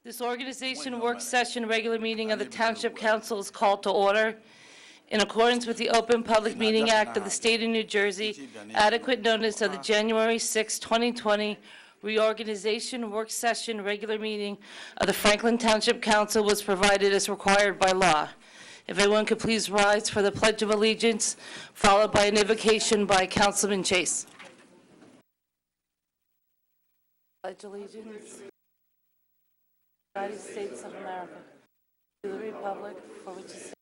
This organization work session regular meeting of the Township Council is called to order. In accordance with the Open Public Meeting Act of the State of New Jersey, adequate notice of the January 6, 2020 Reorganization Work Session regular meeting of the Franklin Township Council was provided as required by law. If everyone could please rise for the Pledge of Allegiance, followed by an invocation by Councilman Chase. Pledge allegiance to the United States of America, to the Republic for which it stands,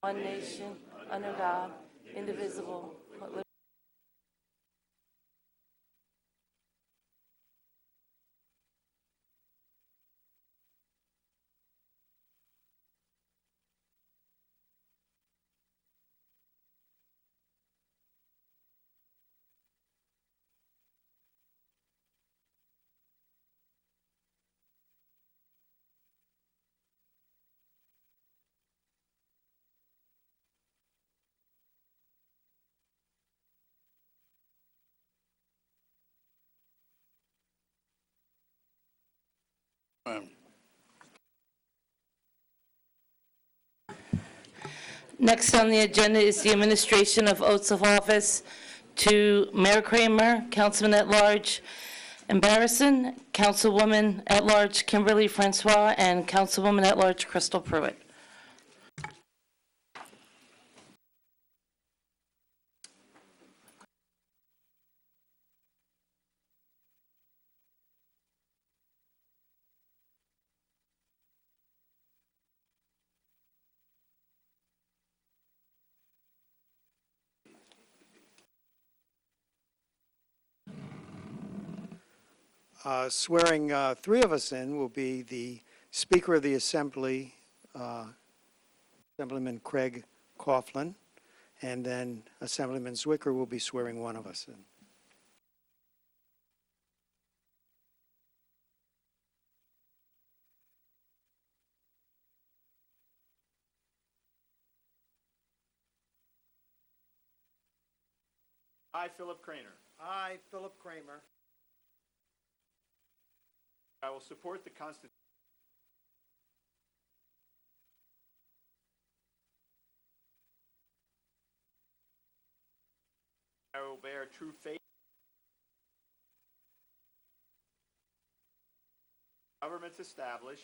one nation, under God, indivisible, with liberty. Next on the agenda is the administration of oaths of office to Mayor Kramer, Councilman at Large Embarrasson, Councilwoman at Large Kimberly Francois, and Councilwoman at Large Crystal Pruitt. Swearing three of us in will be the Speaker of the Assembly, Assemblyman Craig Coughlin, and then Assemblyman Zwicker will be swearing one of us in. I, Philip Craner. I, Philip Kramer. I will support the Constitution. I will bear true faith. Governments established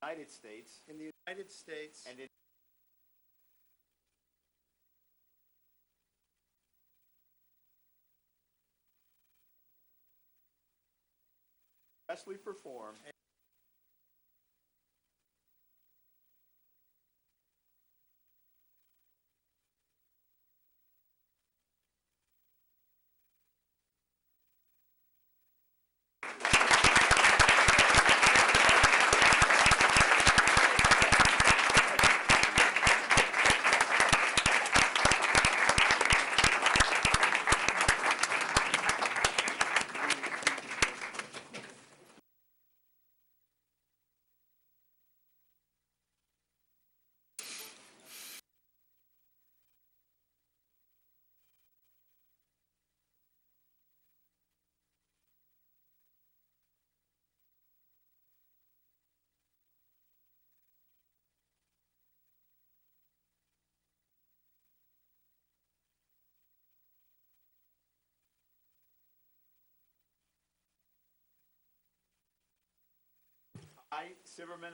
in the United States and in successfully perform I, Silverman,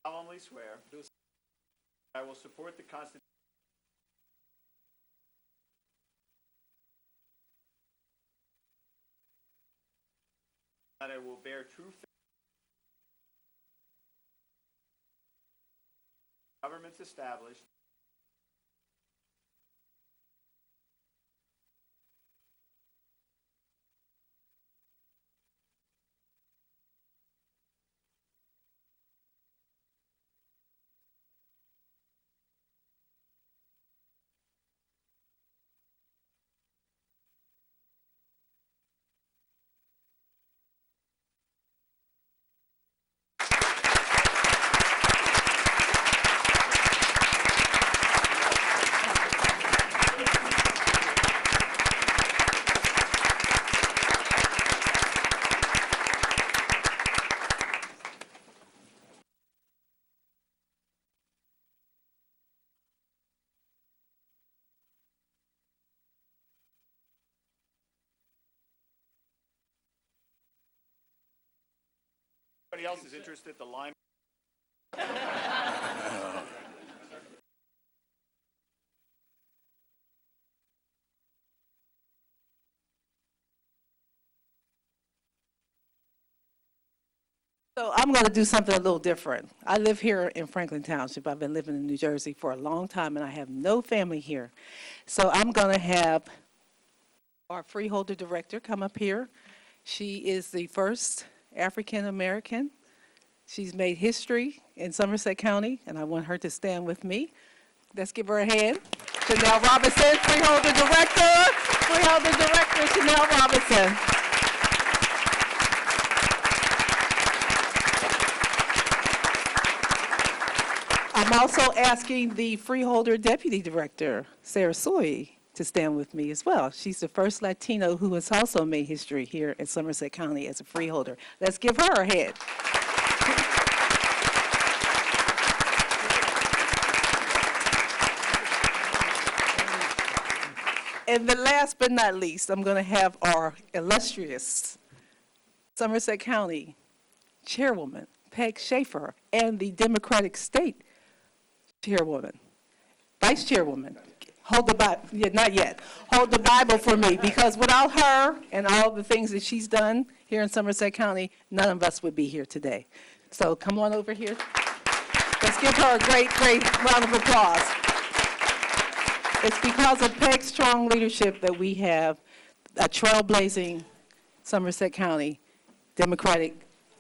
solemnly swear I will support the Constitution that I will bear true faith in governments established Anybody else is interested, the line. So I'm going to do something a little different. I live here in Franklin Township. I've been living in New Jersey for a long time, and I have no family here. So I'm going to have our freeholder director come up here. She is the first African-American. She's made history in Somerset County, and I want her to stand with me. Let's give her a hand. Chanel Robinson, freeholder director. Freeholder director, Chanel Robinson. I'm also asking the freeholder deputy director, Sarah Soy, to stand with me as well. She's the first Latino who has also made history here in Somerset County as a freeholder. Let's give her a hand. And the last but not least, I'm going to have our illustrious Somerset County Chairwoman, Peg Schaefer, and the Democratic State Chairwoman, Vice Chairwoman. Hold the Bible, yeah, not yet. Hold the Bible for me, because without her and all the things that she's done here in Somerset County, none of us would be here today. So come on over here. Let's give her a great, great round of applause. It's because of Peg's strong leadership that we have a trailblazing Somerset County Democratic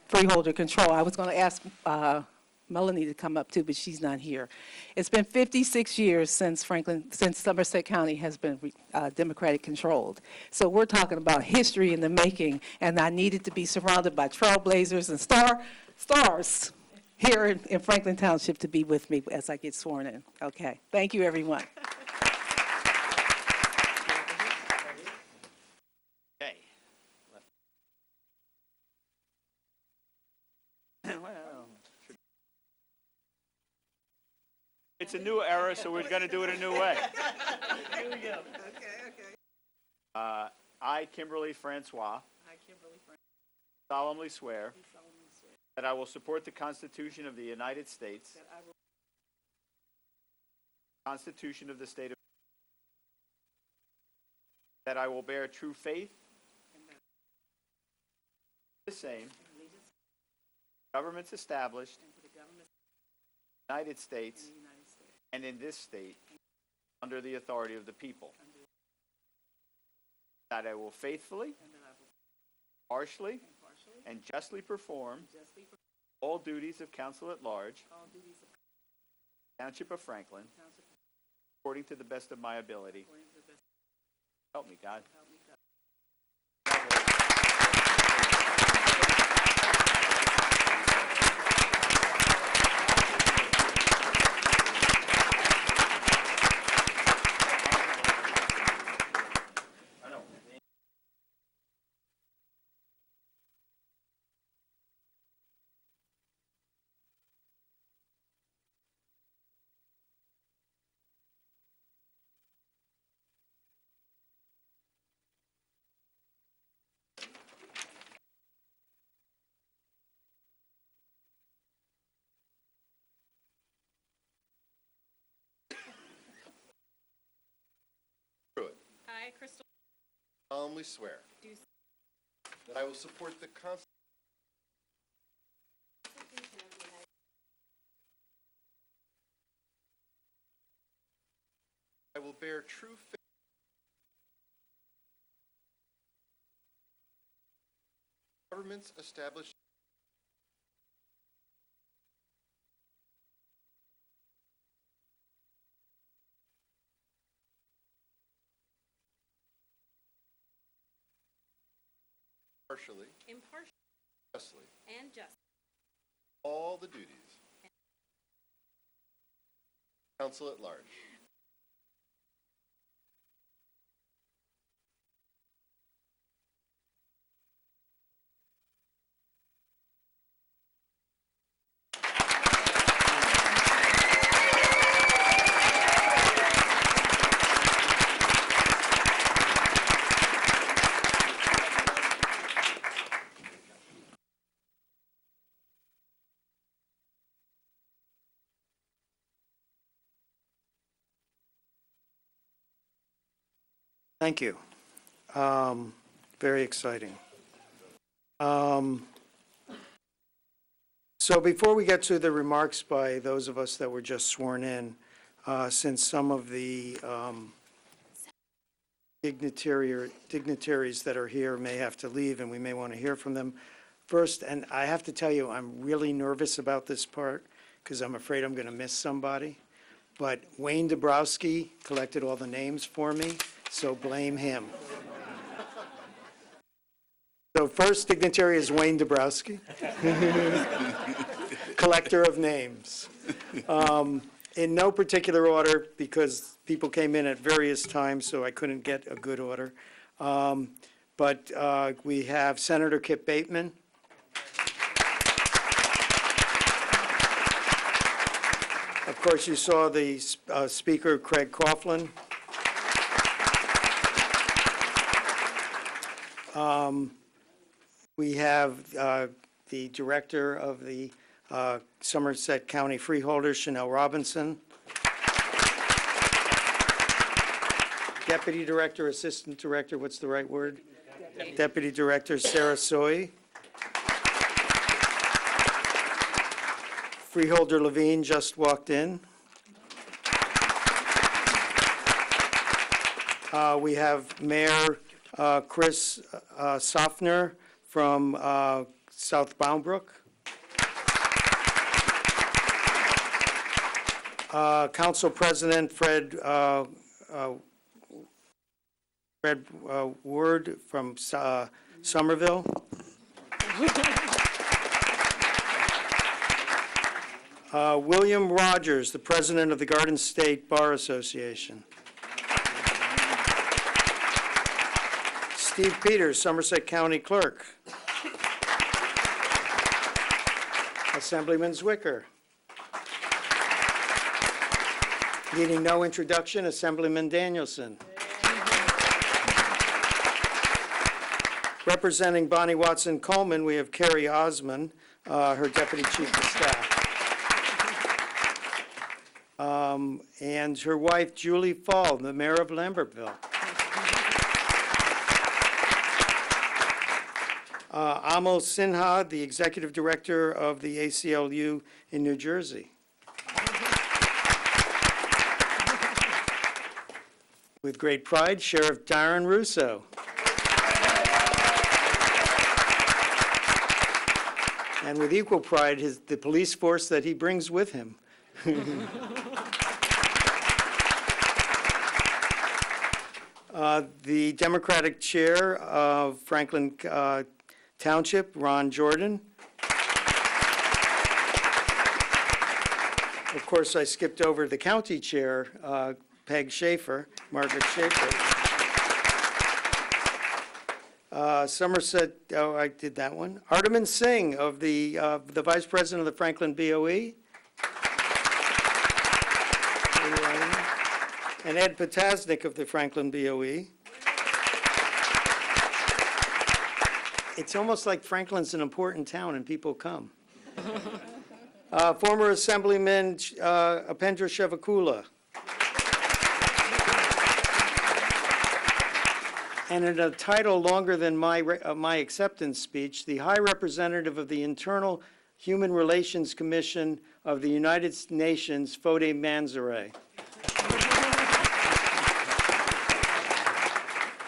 freeholder control. I was going to ask Melanie to come up too, but she's not here. It's been 56 years since Somerset County has been Democratic controlled. So we're talking about history in the making, and I needed to be surrounded by trailblazers and stars here in Franklin Township to be with me as I get sworn in. Okay, thank you, everyone. Okay. It's a new era, so we're going to do it a new way. Here we go. Okay. I, Kimberly Francois, solemnly swear that I will support the Constitution of the United States, Constitution of the State of, that I will bear true faith, the same, governments established in the United States and in this state under the authority of the people, that I will faithfully, harshly, and justly perform all duties of council at large, Township of Franklin, according to the best of my ability. Help me, God. I, Crystal, solemnly swear that I will support the Constitution of the United States. I will bear true faith in governments established impartially, justly, and just all the duties council at large. Thank you. Very exciting. So before we get to the remarks by those of us that were just sworn in, since some of the dignitaries that are here may have to leave and we may want to hear from them first, and I have to tell you, I'm really nervous about this part because I'm afraid I'm going to miss somebody. But Wayne Dabrowski collected all the names for me, so blame him. So first dignitary is Wayne Dabrowski, collector of names. In no particular order, because people came in at various times, so I couldn't get a good order. But we have Senator Kip Bateman. Of course, you saw the Speaker, Craig Coughlin. We have the Director of the Somerset County Freeholders, Chanel Robinson. Deputy Director, Assistant Director, what's the right word? Deputy Director, Sarah Soy. Freeholder Levine just walked in. We have Mayor Chris Soffner from South Boundbrook. Council President Fred Ward from Somerville. William Rogers, the President of the Garden State Bar Association. Steve Peters, Somerset County Clerk. Assemblyman Zwicker. Needing no introduction, Assemblyman Danielson. Representing Bonnie Watson Coleman, we have Carrie Osmond, her Deputy Chief of Staff. And her wife, Julie Fall, the Mayor of Lambertville. Amal Sinha, the Executive Director of the ACLU in New Jersey. With great pride, Sheriff Darren Russo. And with equal pride, the police force that he brings with him. The Democratic Chair of Franklin Township, Ron Jordan. Of course, I skipped over the County Chair, Peg Schaefer, Margaret Schaefer. Somerset, oh, I did that one. Ardaman Singh of the Vice President of the Franklin BOE. And Ed Potasnik of the Franklin BOE. It's almost like Franklin's an important town and people come. Former Assemblyman Apendra Shevakula. And in a title longer than my acceptance speech, the High Representative of the Internal Human Relations Commission of the United Nations, Fode Manzare.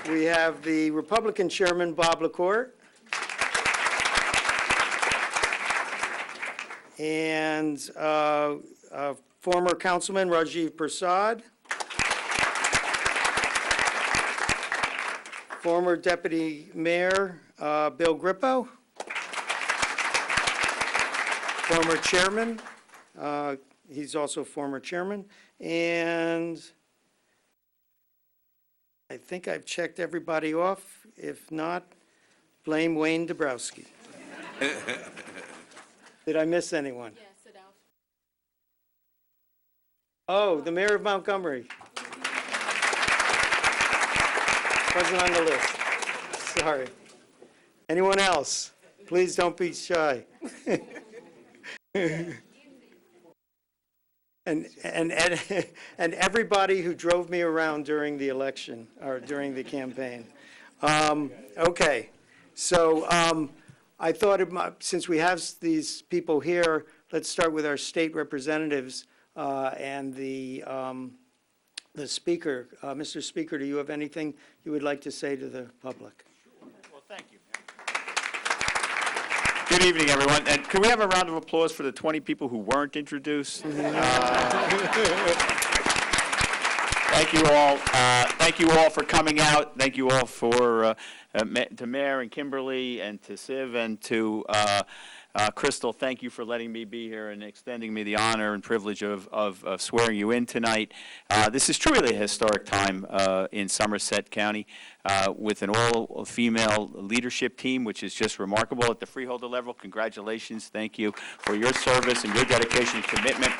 We have the Republican Chairman, Bob LaCourte. And former Councilman Rajiv Prasad. Former Deputy Mayor Bill Grippo. Former Chairman, he's also former Chairman. And I think I've checked everybody off. If not, blame Wayne Dabrowski. Did I miss anyone? Yeah, sit down. Oh, the Mayor of Montgomery. Wasn't on the list. Sorry. Anyone else? Please don't be shy. and everybody who drove me around during the election, or during the campaign. Okay, so I thought, since we have these people here, let's start with our state representatives and the speaker. Mr. Speaker, do you have anything you would like to say to the public? Well, thank you, Mayor. Good evening, everyone. And can we have a round of applause for the 20 people who weren't introduced? Thank you all. Thank you all for coming out. Thank you all for to Mayor and Kimberly and to Siv and to Crystal. Thank you for letting me be here and extending me the honor and privilege of swearing you in tonight. This is truly a historic time in Somerset County with an all-female leadership team, which is just remarkable at the freeholder level. Congratulations. Thank you for your service and your dedication and commitment.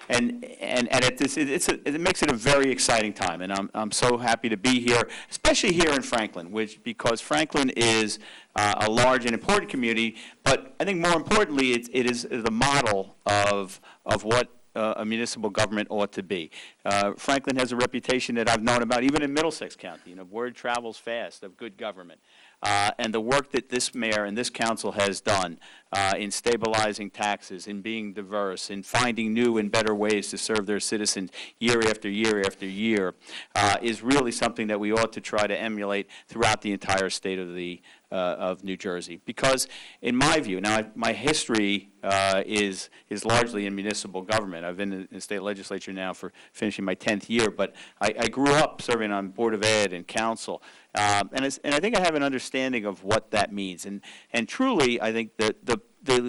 And at this, it makes it a very exciting time, and I'm so happy to be here, especially here in Franklin, because Franklin is a large and important community, but I think more importantly, it is the model of what a municipal government ought to be. Franklin has a reputation that I've known about even in Middlesex County. Word travels fast of good government. And the work that this mayor and this council has done in stabilizing taxes, in being diverse, in finding new and better ways to serve their citizens year after year after year is really something that we ought to try to emulate throughout the entire state of New Jersey. Because in my view, now my history is largely in municipal government. I've been in the state legislature now for finishing my 10th year, but I grew up serving on Board of Ed and council. And I think I have an understanding of what that means. And truly, I think that the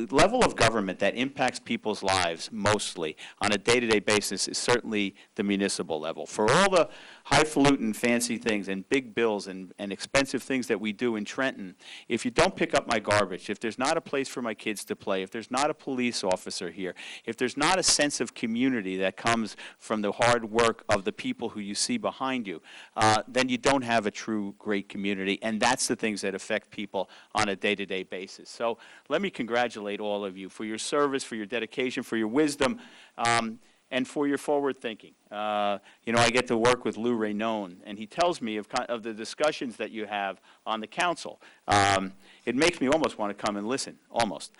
level of government that impacts people's lives mostly on a day-to-day basis is certainly the municipal level. For all the highfalutin fancy things and big bills and expensive things that we do in Trenton, if you don't pick up my garbage, if there's not a place for my kids to play, if there's not a police officer here, if there's not a sense of community that comes from the hard work of the people who you see behind you, then you don't have a true great community, and that's the things that affect people on a day-to-day basis. So let me congratulate all of you for your service, for your dedication, for your wisdom, and for your forward thinking. I get to work with Lou Raynone, and he tells me of the discussions that you have on the council. It makes me almost want to come and listen, almost.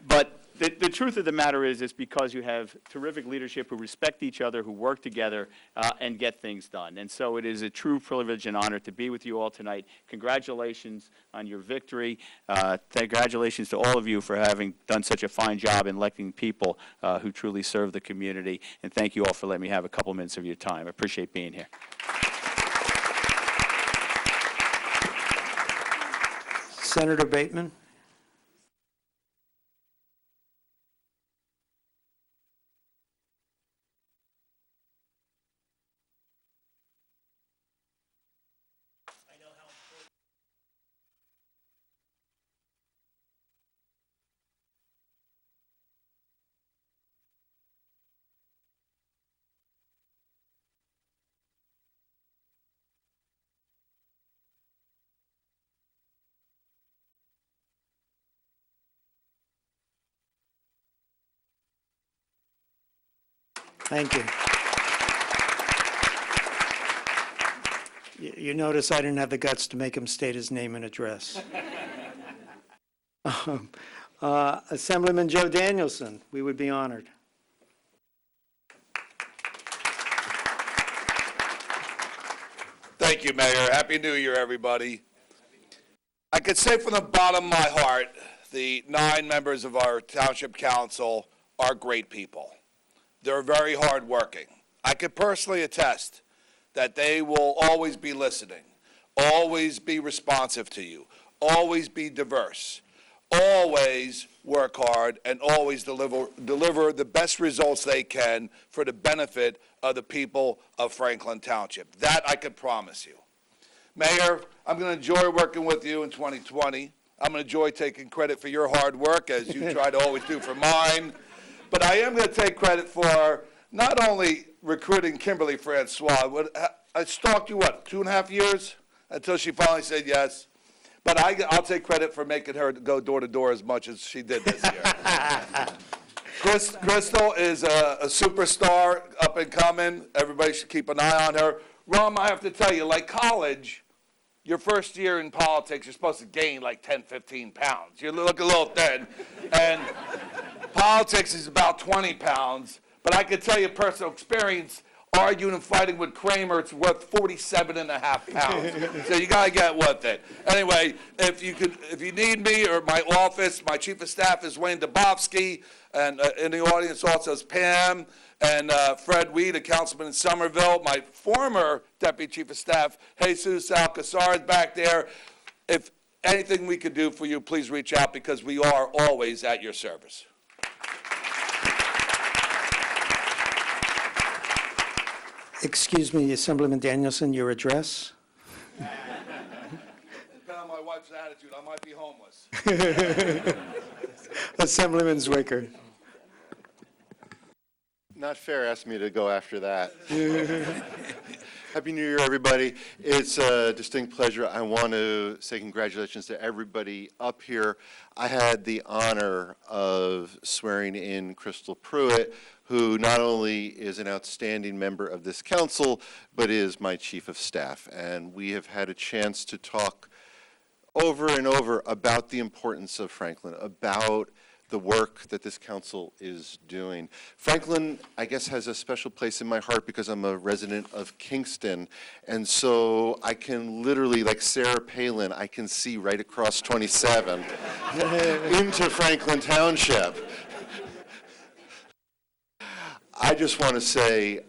But the truth of the matter is it's because you have terrific leadership who respect each other, who work together, and get things done. And so it is a true privilege and honor to be with you all tonight. Congratulations on your victory. Congratulations to all of you for having done such a fine job in electing people who truly serve the community. And thank you all for letting me have a couple minutes of your time. I appreciate being here. Senator Bateman? Thank you. You notice I didn't have the guts to make him state his name and address. Assemblyman Joe Danielson, we would be honored. Thank you, Mayor. Happy New Year, everybody. I could say from the bottom of my heart, the 9 members of our Township Council are great people. They're very hardworking. I could personally attest that they will always be listening, always be responsive to you, always be diverse, always work hard, and always deliver the best results they can for the benefit of the people of Franklin Township. That I could promise you. Mayor, I'm going to enjoy working with you in 2020. I'm going to enjoy taking credit for your hard work, as you try to always do for mine. But I am going to take credit for not only recruiting Kimberly Francois. I stalked you, 2.5 years? Until she finally said yes. But I'll take credit for making her go door to door as much as she did this year. Crystal is a superstar, up and coming. Everybody should keep an eye on her. Rom, I have to tell you, like college, your first year in politics, you're supposed to gain like 10, 15 pounds. You look a little thin. And politics is about 20 pounds. But I can tell you personal experience, arguing and fighting with Kramer, it's worth 47 and a half pounds. So you got to get with it. Anyway, if you need me or my office, my chief of staff is Wayne Dubofsky, and in the audience also is Pam and Fred Weed, a councilman in Somerville. My former deputy chief of staff, Jesus Alcazar, is back there. If anything we could do for you, please reach out because we are always at your service. Excuse me, Assemblyman Danielson, your address? Depending on my wife's attitude, I might be homeless. Assemblyman Zwicker. Not fair, asked me to go after that. Happy New Year, everybody. It's a distinct pleasure. I want to say congratulations to everybody up here. I had the honor of swearing in Crystal Pruitt, who not only is an outstanding member of this council, but is my chief of staff. And we have had a chance to talk over and over about the importance of Franklin, about the work that this council is doing. Franklin, I guess, has a special place in my heart because I'm a resident of Kingston. And so I can literally, like Sarah Palin, I can see right across 27 into Franklin Township. I just want to say,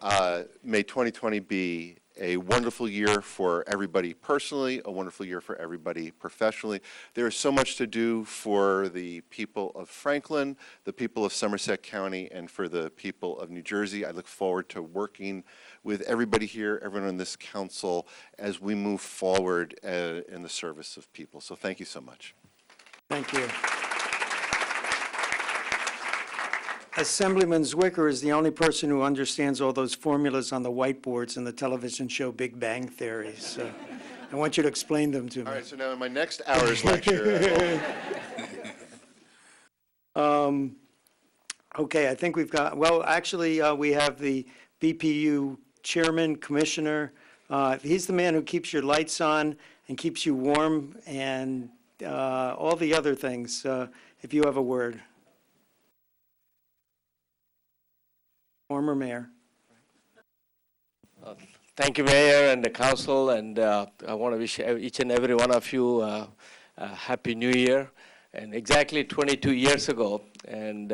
may 2020 be a wonderful year for everybody personally, a wonderful year for everybody professionally. There is so much to do for the people of Franklin, the people of Somerset County, and for the people of New Jersey. I look forward to working with everybody here, everyone on this council, as we move forward in the service of people. So thank you so much. Thank you. Assemblyman Zwicker is the only person who understands all those formulas on the whiteboards in the television show Big Bang Theory. So I want you to explain them to me. All right, so now in my next hour's lecture, Okay, I think we've got, well, actually, we have the BPU chairman, commissioner. He's the man who keeps your lights on and keeps you warm and all the other things, if you have a word. Former mayor. Thank you, Mayor and the council, and I want to wish each and every one of you a Happy New Year. And exactly 22 years ago, and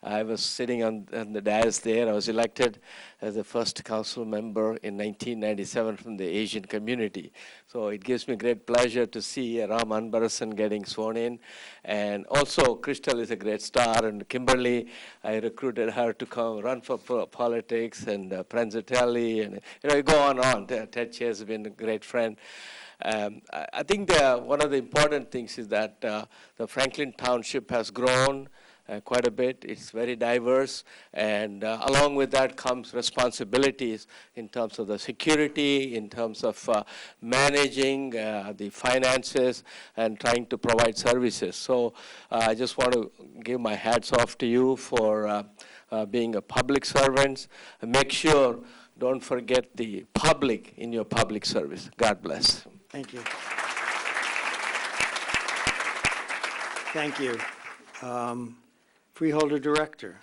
I was sitting on the dais there. I was elected as the first council member in 1997 from the Asian community. So it gives me great pleasure to see Ram Anbarasan getting sworn in. And also, Crystal is a great star, and Kimberly, I recruited her to come run for politics, and Pranzatelli, and you go on. Ted Che has been a great friend. I think one of the important things is that the Franklin Township has grown quite a bit. It's very diverse, and along with that comes responsibilities in terms of the security, in terms of managing the finances, and trying to provide services. So I just want to give my hats off to you for being a public servant. Make sure, don't forget the public in your public service. God bless. Thank you. Thank you. Freeholder Director.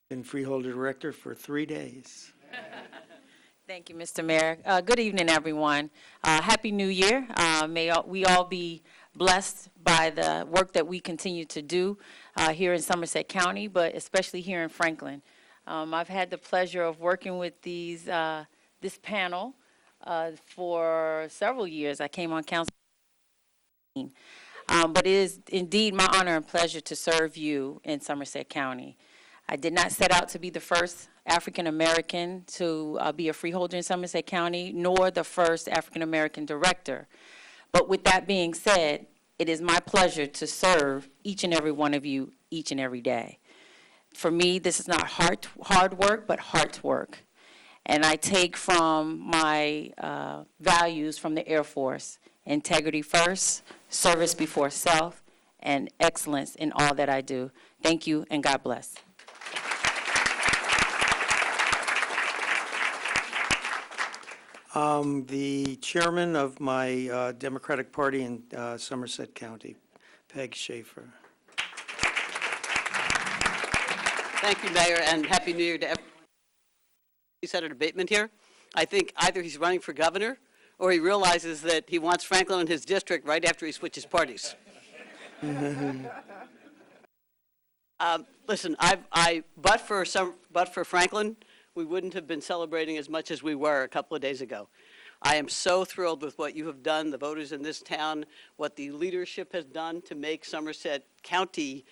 Been Freeholder Director for 3 days. Thank you, Mr. Mayor. Good evening, everyone. Happy New Year. May we all be blessed by the work that we continue to do here in Somerset County, but especially here in Franklin. I've had the pleasure of working with this panel for several years. I came on council. But it is indeed my honor and pleasure to serve you in Somerset County. I did not set out to be the first African-American to be a freeholder in Somerset County, nor the first African-American director. But with that being said, it is my pleasure to serve each and every one of you each and every day. For me, this is not hard work, but heart work. And I take from my values from the Air Force: integrity first, service before self, and excellence in all that I do. Thank you, and God bless. The chairman of my Democratic Party in Somerset County, Peg Schaefer. Thank you, Mayor, and Happy New Year to everyone. Senator Bateman here. I think either he's running for governor or he realizes that he wants Franklin in his district right after he switches parties. Listen, but for Franklin, we wouldn't have been celebrating as much as we were a couple of days ago. I am so thrilled with what you have done, the voters in this town, what the leadership has done to make Somerset County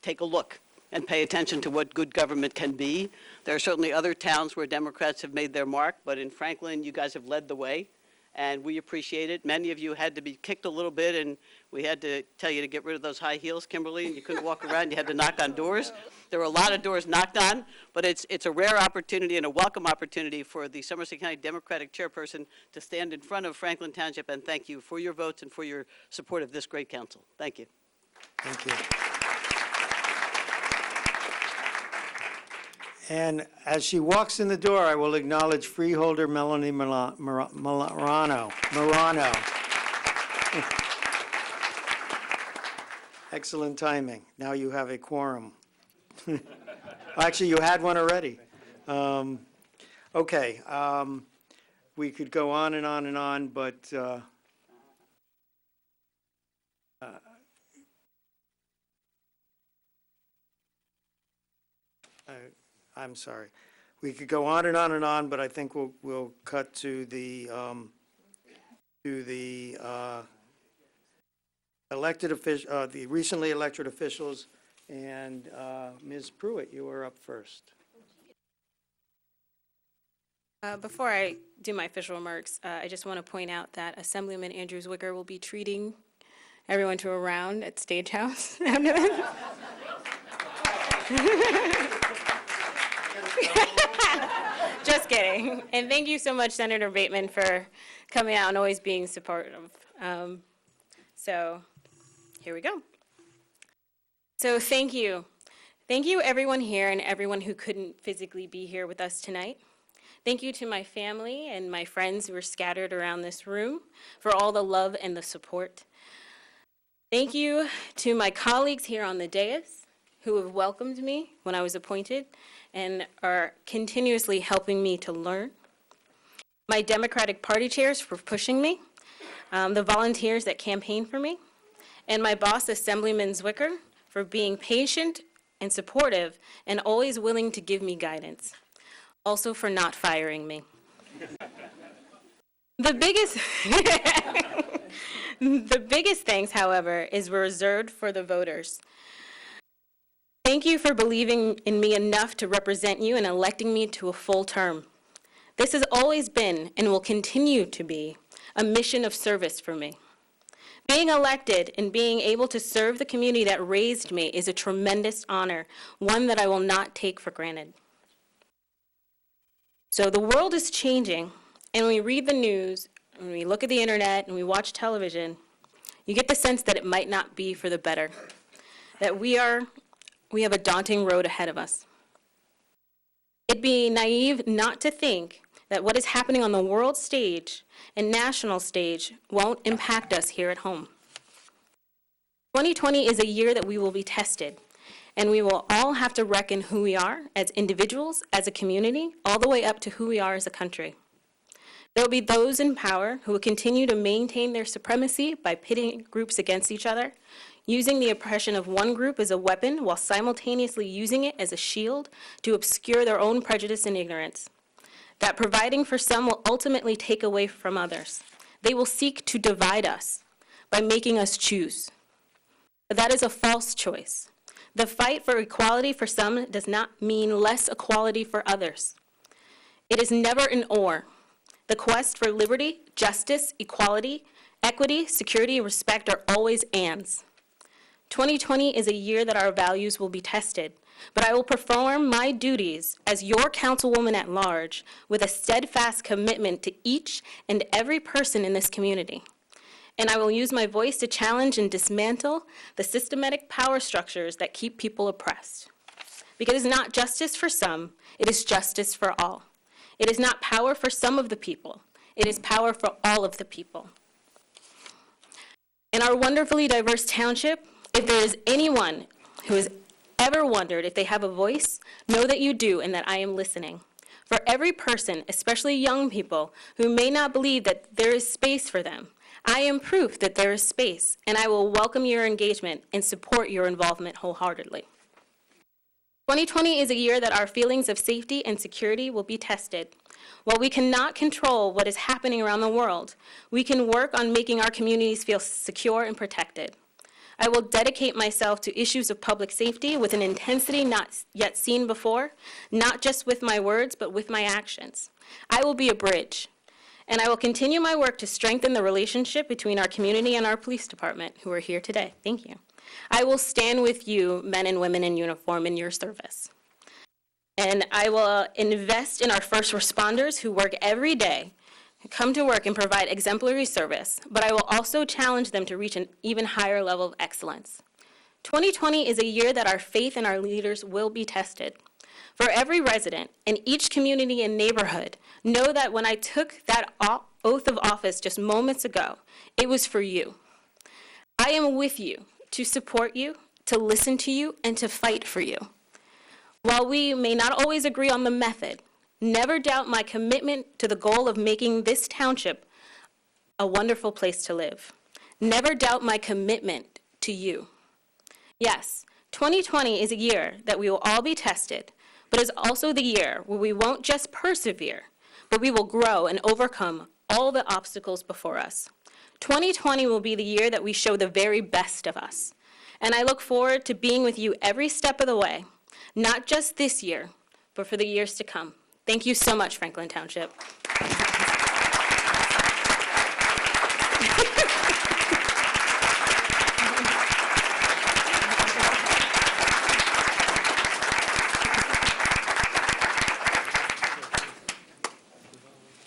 take a look and pay attention to what good government can be. There are certainly other towns where Democrats have made their mark, but in Franklin, you guys have led the way, and we appreciate it. Many of you had to be kicked a little bit, and we had to tell you to get rid of those high heels, Kimberly, and you couldn't walk around. You had to knock on doors. There were a lot of doors knocked on, but it's a rare opportunity and a welcome opportunity for the Somerset County Democratic Chairperson to stand in front of Franklin Township and thank you for your votes and for your support of this great council. Thank you. Thank you. And as she walks in the door, I will acknowledge freeholder Melanie Morano. Excellent timing. Now you have a quorum. Actually, you had one already. Okay. We could go on and on and on, but I'm sorry. We could go on and on and on, but I think we'll cut to the elected official, the recently elected officials, and Ms. Pruitt, you are up first. Before I do my official remarks, I just want to point out that Assemblyman Andrew Zwicker will be treating everyone to a round at Stagehouse. Just kidding. And thank you so much, Senator Bateman, for coming out and always being supportive. So here we go. So thank you. Thank you, everyone here and everyone who couldn't physically be here with us tonight. Thank you to my family and my friends who are scattered around this room for all the love and the support. Thank you to my colleagues here on the dais who have welcomed me when I was appointed and are continuously helping me to learn. My Democratic Party chairs for pushing me, the volunteers that campaign for me, and my boss, Assemblyman Zwicker, for being patient and supportive and always willing to give me guidance. Also for not firing me. The biggest thanks, however, is reserved for the voters. Thank you for believing in me enough to represent you and electing me to a full term. This has always been and will continue to be a mission of service for me. Being elected and being able to serve the community that raised me is a tremendous honor, one that I will not take for granted. So the world is changing, and when we read the news, when we look at the internet, and we watch television, you get the sense that it might not be for the better, that we have a daunting road ahead of us. It'd be naive not to think that what is happening on the world stage and national stage won't impact us here at home. 2020 is a year that we will be tested, and we will all have to reckon who we are as individuals, as a community, all the way up to who we are as a country. There will be those in power who will continue to maintain their supremacy by pitting groups against each other, using the oppression of one group as a weapon while simultaneously using it as a shield to obscure their own prejudice and ignorance. That providing for some will ultimately take away from others. They will seek to divide us by making us choose. But that is a false choice. The fight for equality for some does not mean less equality for others. It is never an or. The quest for liberty, justice, equality, equity, security, and respect are always ands. 2020 is a year that our values will be tested, but I will perform my duties as your councilwoman at large with a steadfast commitment to each and every person in this community. and I will use my voice to challenge and dismantle the systematic power structures that keep people oppressed. Because it is not justice for some, it is justice for all. It is not power for some of the people, it is power for all of the people. In our wonderfully diverse township, if there is anyone who has ever wondered if they have a voice, know that you do and that I am listening. For every person, especially young people, who may not believe that there is space for them, I am proof that there is space, and I will welcome your engagement and support your involvement wholeheartedly. 2020 is a year that our feelings of safety and security will be tested. While we cannot control what is happening around the world, we can work on making our communities feel secure and protected. I will dedicate myself to issues of public safety with an intensity not yet seen before, not just with my words, but with my actions. I will be a bridge, and I will continue my work to strengthen the relationship between our community and our police department, who are here today. Thank you. I will stand with you, men and women in uniform, in your service. And I will invest in our first responders who work every day, come to work and provide exemplary service, but I will also challenge them to reach an even higher level of excellence. 2020 is a year that our faith in our leaders will be tested. For every resident in each community and neighborhood, know that when I took that oath of office just moments ago, it was for you. I am with you to support you, to listen to you, and to fight for you. While we may not always agree on the method, never doubt my commitment to the goal of making this township a wonderful place to live. Never doubt my commitment to you. Yes, 2020 is a year that we will all be tested, but it's also the year where we won't just persevere, but we will grow and overcome all the obstacles before us. 2020 will be the year that we show the very best of us. And I look forward to being with you every step of the way, not just this year, but for the years to come. Thank you so much, Franklin Township.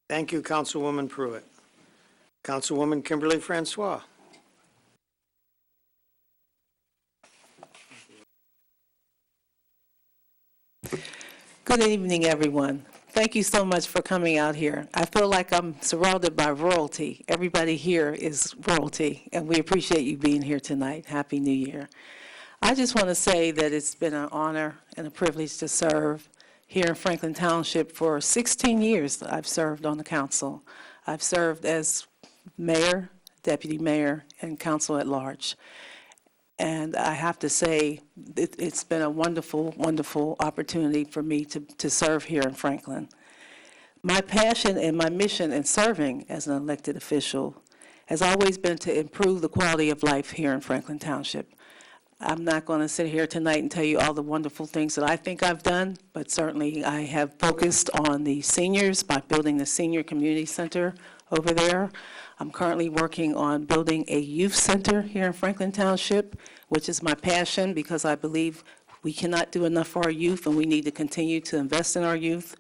Thank you, Councilwoman Pruitt. Councilwoman Kimberly Francois. Good evening, everyone. Thank you so much for coming out here. I feel like I'm surrounded by royalty. Everybody here is royalty, and we appreciate you being here tonight. Happy New Year. I just want to say that it's been an honor and a privilege to serve here in Franklin Township. For 16 years that I've served on the council. I've served as mayor, deputy mayor, and council at large. And I have to say, it's been a wonderful, wonderful opportunity for me to serve here in Franklin. My passion and my mission in serving as an elected official has always been to improve the quality of life here in Franklin Township. I'm not going to sit here tonight and tell you all the wonderful things that I think I've done, but certainly I have focused on the seniors by building the senior community center over there. I'm currently working on building a youth center here in Franklin Township, which is my passion because I believe we cannot do enough for our youth and we need to continue to invest in our youth.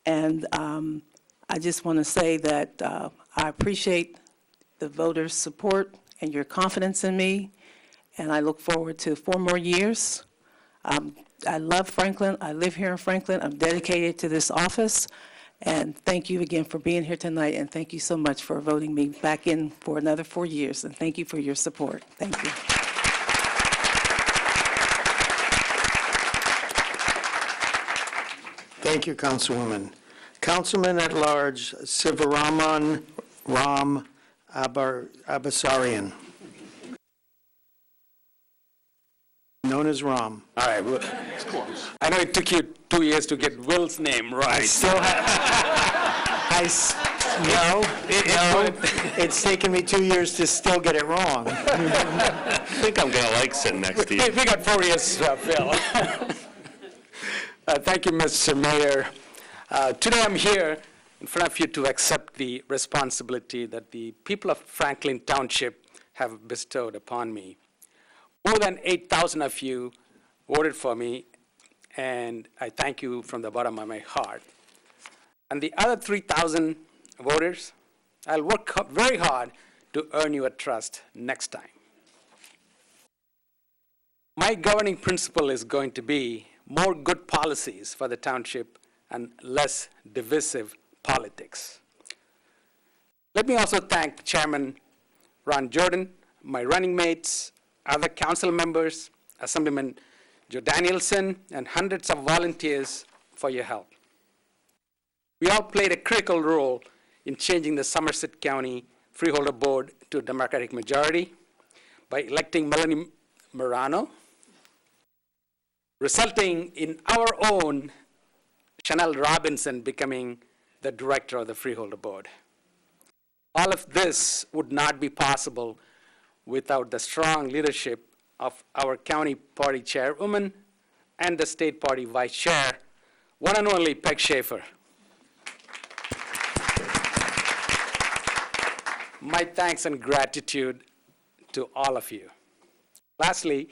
And I just want to say that I appreciate the voters' support and your confidence in me, and I look forward to 4 more years. I love Franklin. I live here in Franklin. I'm dedicated to this office. And thank you again for being here tonight, and thank you so much for voting me back in for another 4 years, and thank you for your support. Thank you. Thank you, Councilwoman. Councilman at Large Sivaraman Ram Abasarian, known as Ram. All right. Well, I know it took you 2 years to get Will's name right. It's taken me 2 years to still get it wrong. I think I'm going to like sitting next to you. We got 4 years, Phil. Thank you, Mr. Mayor. Today I'm here in front of you to accept the responsibility that the people of Franklin Township have bestowed upon me. More than 8,000 of you voted for me, and I thank you from the bottom of my heart. And the other 3,000 voters, I'll work very hard to earn your trust next time. My governing principle is going to be more good policies for the township and less divisive politics. Let me also thank Chairman Ron Jordan, my running mates, other council members, Assemblyman Joe Danielson, and hundreds of volunteers for your help. We all played a critical role in changing the Somerset County Freeholder Board to a Democratic majority by electing Melanie Morano, resulting in our own Chanel Robinson becoming the director of the Freeholder Board. All of this would not be possible without the strong leadership of our county party chairwoman and the state party vice chair, one and only Peg Schaefer. My thanks and gratitude to all of you. Lastly,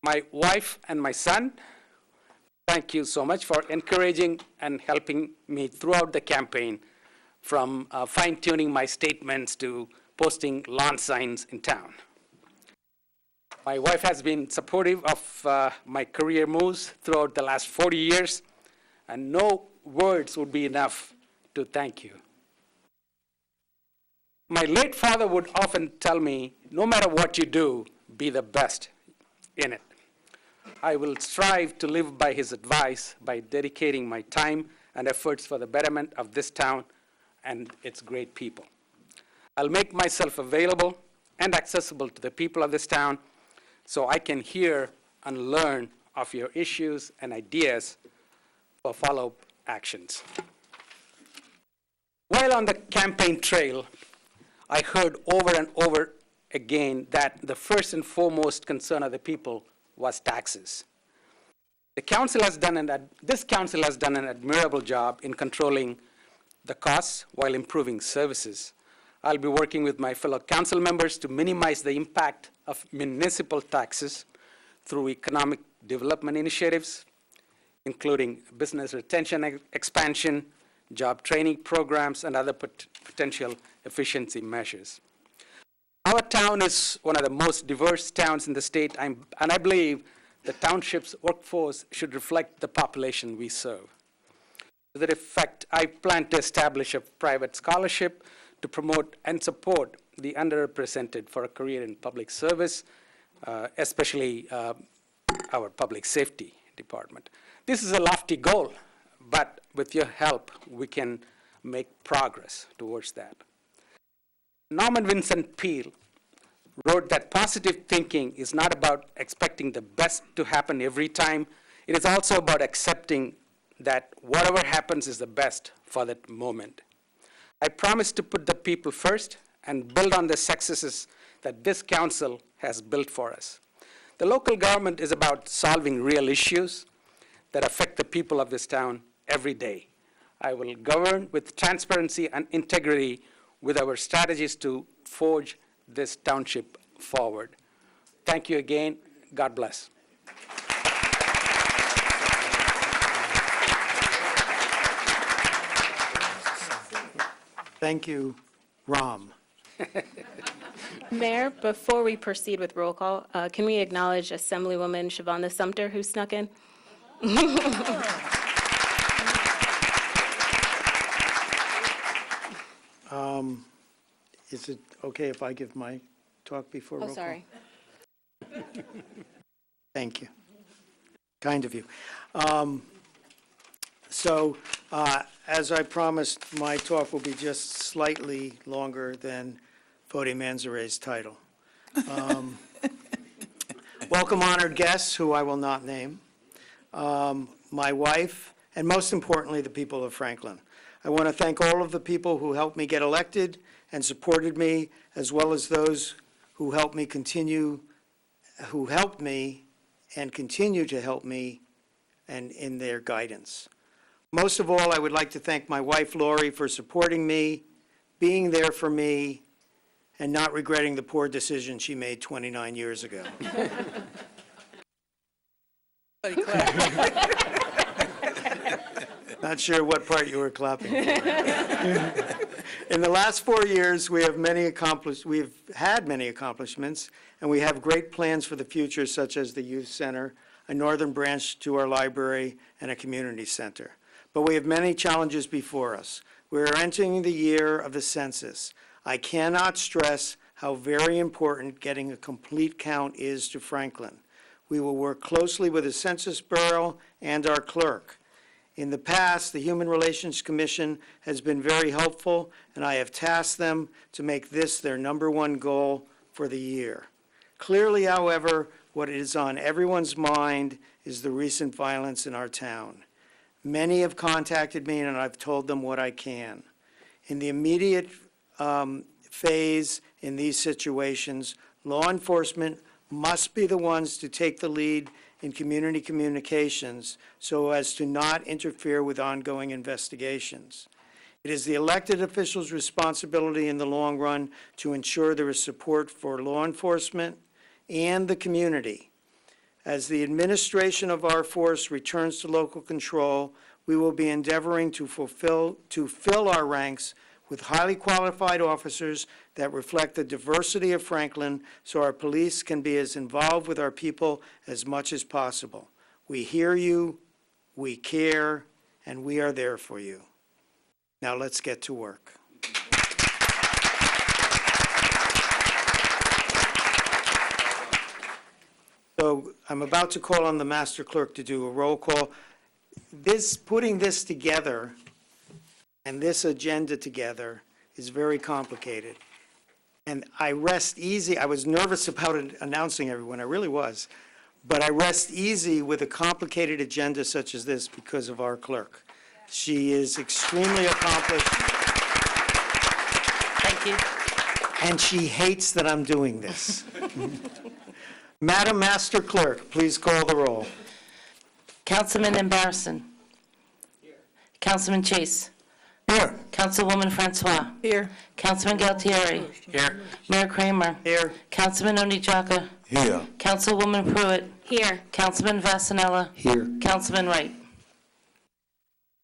my wife and my son, thank you so much for encouraging and helping me throughout the campaign, from fine-tuning my statements to posting lawn signs in town. My wife has been supportive of my career moves throughout the last 40 years, and no words would be enough to thank you. My late father would often tell me, no matter what you do, be the best in it. I will strive to live by his advice by dedicating my time and efforts for the betterment of this town and its great people. I'll make myself available and accessible to the people of this town so I can hear and learn of your issues and ideas for follow-up actions. While on the campaign trail, I heard over and over again that the first and foremost concern of the people was taxes. This council has done an admirable job in controlling the costs while improving services. I'll be working with my fellow council members to minimize the impact of municipal taxes through economic development initiatives, including business retention expansion, job training programs, and other potential efficiency measures. Our town is one of the most diverse towns in the state, and I believe the township's workforce should reflect the population we serve. To that effect, I plan to establish a private scholarship to promote and support the underrepresented for a career in public service, especially our public safety department. This is a lofty goal, but with your help, we can make progress towards that. Norman Vincent Peale wrote that positive thinking is not about expecting the best to happen every time. It is also about accepting that whatever happens is the best for that moment. I promise to put the people first and build on the successes that this council has built for us. The local government is about solving real issues that affect the people of this town every day. I will govern with transparency and integrity with our strategies to forge this township forward. Thank you again. God bless. Thank you, Ram. Mayor, before we proceed with roll call, can we acknowledge Assemblywoman Shavonda Sumter, who snuck in? Is it okay if I give my talk before roll Oh, call? sorry. Thank you. Kind of you. As I promised, my talk will be just slightly longer than Vodi Manzare's title. Welcome honored guests, who I will not name, my wife, and most importantly, the people of Franklin. I want to thank all of the people who helped me get elected and supported me, as well as those who helped me and continue to help me and in their guidance. Most of all, I would like to thank my wife, Lori, for supporting me, being there for me, and not regretting the poor decision she made 29 years ago. Not sure what part you were clapping for. In the last 4 years, we've had many accomplishments, and we have great plans for the future, such as the youth center, a northern branch to our library, and a community center. But we have many challenges before us. We are entering the year of the census. I cannot stress how very important getting a complete count is to Franklin. We will work closely with the Census Bureau and our clerk. In the past, the Human Relations Commission has been very helpful, and I have tasked them to make this their #1 goal for the year. Clearly, however, what is on everyone's mind is the recent violence in our town. Many have contacted me, and I've told them what I can. In the immediate phase in these situations, law enforcement must be the ones to take the lead in community communications so as to not interfere with ongoing investigations. It is the elected officials' responsibility in the long run to ensure there is support for law enforcement and the community. As the administration of our force returns to local control, we will be endeavoring to fill our ranks with highly qualified officers that reflect the diversity of Franklin so our police can be as involved with our people as much as possible. We hear you, we care, and we are there for you. Now let's get to work. So I'm about to call on the master clerk to do a roll call. Putting this together and this agenda together is very complicated. And I rest easy. I was nervous about announcing everyone. I really was. But I rest easy with a complicated agenda such as this because of our clerk. She is extremely accomplished. Thank you. And she hates that I'm doing this. Madam Master Clerk, please call the roll. Councilman Embarrasson. Councilman Chase. Here. Councilwoman Francois. Here. Councilman Galtieri. Here. Mayor Kramer. Here. Councilman Onijaka. Here. Councilwoman Pruitt. Here. Councilman Vasanella. Here. Councilman Wright.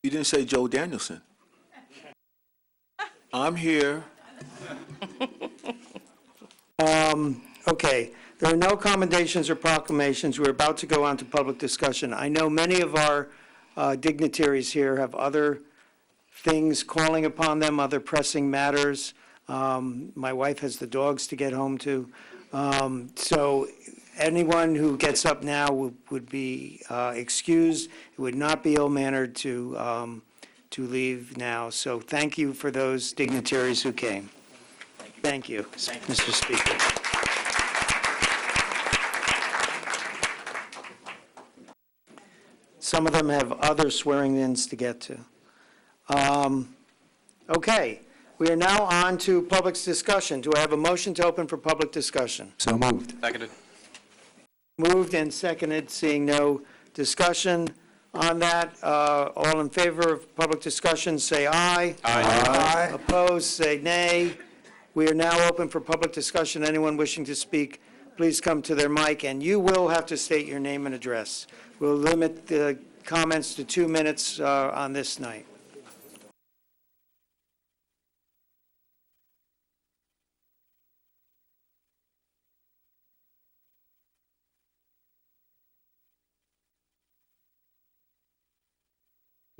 You didn't say Joe Danielson. I'm here. Okay, there are no commendations or proclamations. We're about to go on to public discussion. I know many of our dignitaries here have other things calling upon them, other pressing matters. My wife has the dogs to get home to. So anyone who gets up now would be excused. It would not be ill-mannered to leave now. So thank you for those dignitaries who came. Thank you, Mr. Speaker. Some of them have other swearing-ins to get to. Okay, we are now on to public discussion. Do I have a motion to open for public discussion? So moved. Seconded. Moved and seconded, seeing no discussion on that. All in favor of public discussion, say aye. Aye. Opposed, say nay. We are now open for public discussion. Anyone wishing to speak, please come to their mic, and you will have to state your name and address. We'll limit the comments to 2 minutes on this night.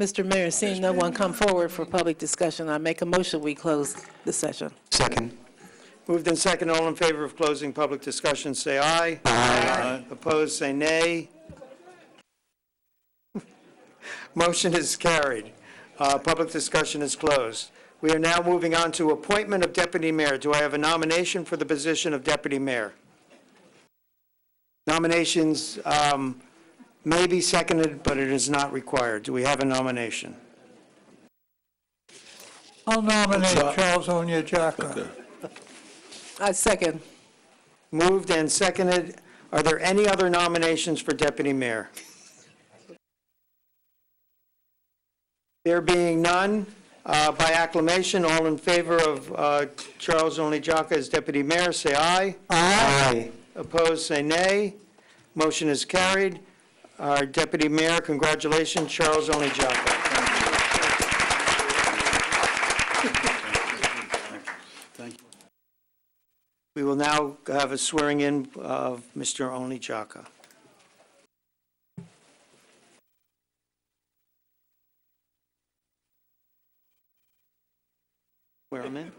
Mr. Mayor, seeing no one come forward for public discussion, I make a motion we close the session. Second. Moved and second, all in favor of closing public discussion, say aye. Aye. Opposed, say nay. Motion is carried. Public discussion is closed. We are now moving on to appointment of deputy mayor. Do I have a nomination for the position of deputy mayor? Nominations may be seconded, but it is not required. Do we have a nomination? I'll nominate Charles Onijaka. I second. Moved and seconded. Are there any other nominations for deputy mayor? There being none, by acclamation, all in favor of Charles Onijaka as deputy mayor, say aye. Aye. Opposed, say nay. Motion is carried. Our deputy mayor, congratulations, Charles Onijaka. We will now have a swearing-in of Mr. Only Jaka. Swear him in.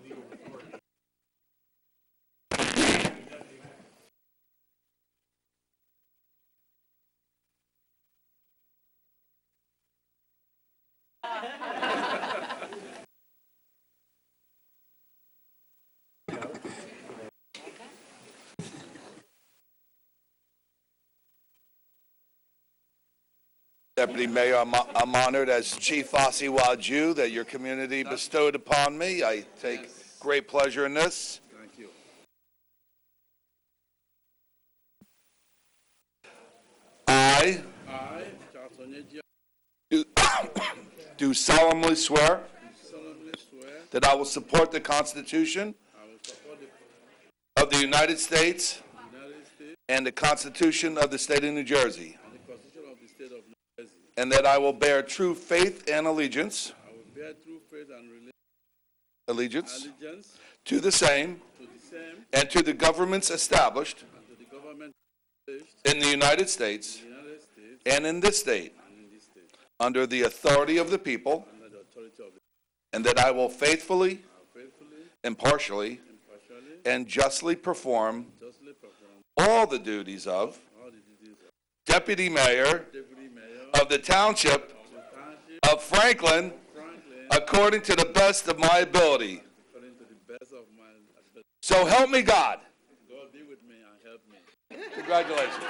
Deputy Mayor, I'm honored as Chief Asiwa Jew that your community bestowed upon me. I take great pleasure in this. Thank you. I do solemnly swear that I will support the Constitution of the United States and the Constitution of the State of New Jersey, and that I will bear true faith and allegiance to the same and to the governments established in the United States and in this state under the authority of the people, and that I will faithfully, impartially, and justly perform all the duties of Deputy Mayor of the Township of Franklin according to the best of my ability. So help me God. God be with me and help me. Congratulations.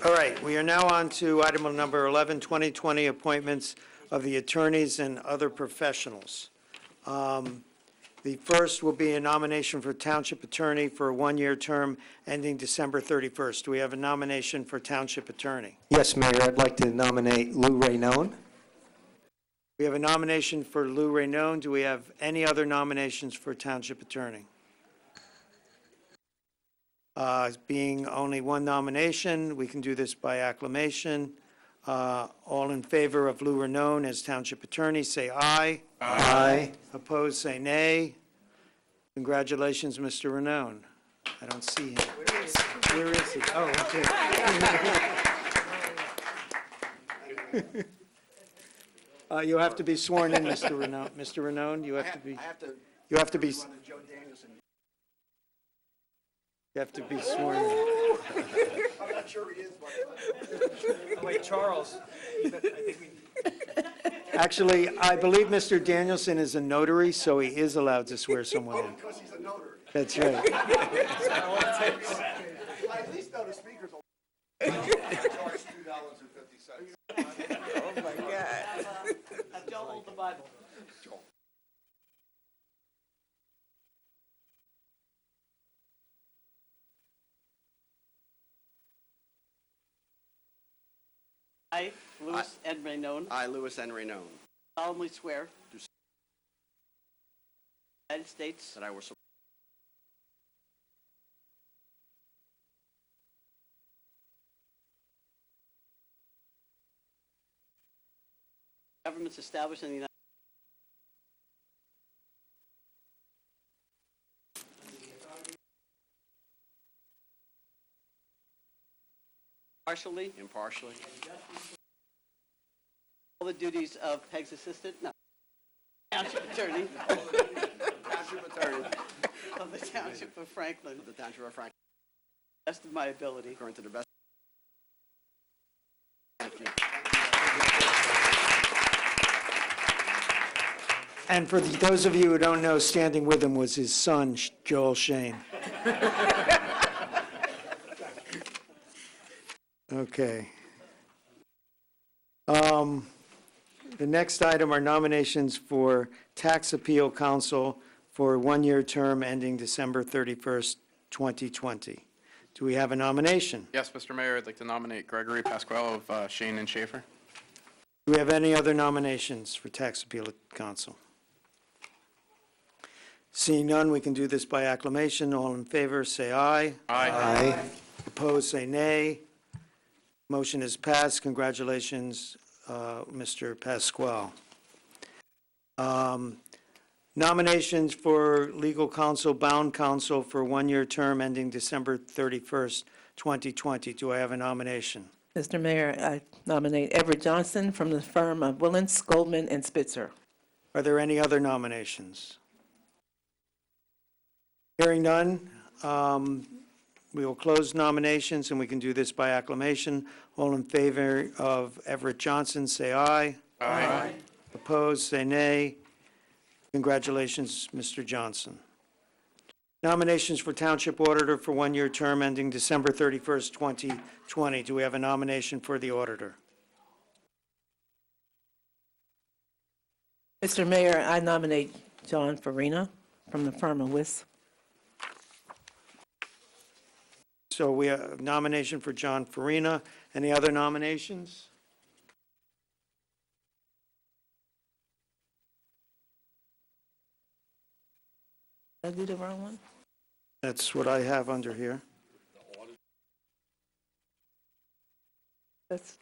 All right, we are now on to item number 11, 2020 appointments of the attorneys and other professionals. The first will be a nomination for township attorney for a one-year term ending December 31st. Do we have a nomination for township attorney? Yes, Mayor, I'd like to nominate Lou Raynone. We have a nomination for Lou Raynone. Do we have any other nominations for township attorney? Being only one nomination, we can do this by acclamation. All in favor of Lou Raynone as township attorney, say aye. Aye. Opposed, say nay. Congratulations, Mr. Raynone. I don't see him. Where is he? Oh, okay. You have to be sworn in, Mr. Raynone. Mr. Raynone, you have to be. You have to be. You have to be sworn in. I'm not sure he is, but. Wait, Charles. Actually, I believe Mr. Danielson is a notary, so he is allowed to swear someone in. Because he's a notary. That's right. I at least know the speakers. Charge $2.50. Oh, my God. Have Joe hold the Bible. I, Louis N. Raynone, I, Louis N. Raynone, solemnly swear do United States that I will support governments established in the United impartially all the duties of Peg's assistant, no, township attorney township attorney of the Township of Franklin, of the Township of Franklin, best of my ability. according to the best. Thank you. And for those of you who don't know, standing with him was his son, Joel Shane. Okay. The next item are nominations for Tax Appeal Council for a one-year term ending December 31st, 2020. Do we have a nomination? Yes, Mr. Mayor, I'd like to nominate Gregory Pasquale of Shane and Schaefer. Do we have any other nominations for Tax Appeal Council? Seeing none, we can do this by acclamation. All in favor, say aye. Aye. Opposed, say nay. Motion is passed. Congratulations, Mr. Pasquale. Nominations for legal counsel, bound counsel for one-year term ending December 31st, 2020. Do I have a nomination? Mr. Mayor, I nominate Everett Johnson from the firm of Willens, Goldman, and Spitzer. Are there any other nominations? Hearing none, we will close nominations, and we can do this by acclamation. All in favor of Everett Johnson, say aye. Aye. Opposed, say nay. Congratulations, Mr. Johnson. Nominations for Township Auditor for one-year term ending December 31st, 2020. Do we have a nomination for the auditor? Mr. Mayor, I nominate John Farina from the firm of Wiss. So we have a nomination for John Farina. Any other nominations? Did I do the wrong one? That's what I have under here. That's,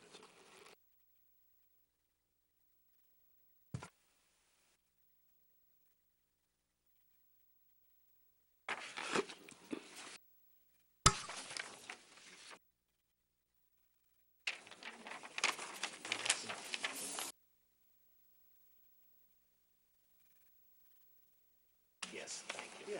Yes, thank you.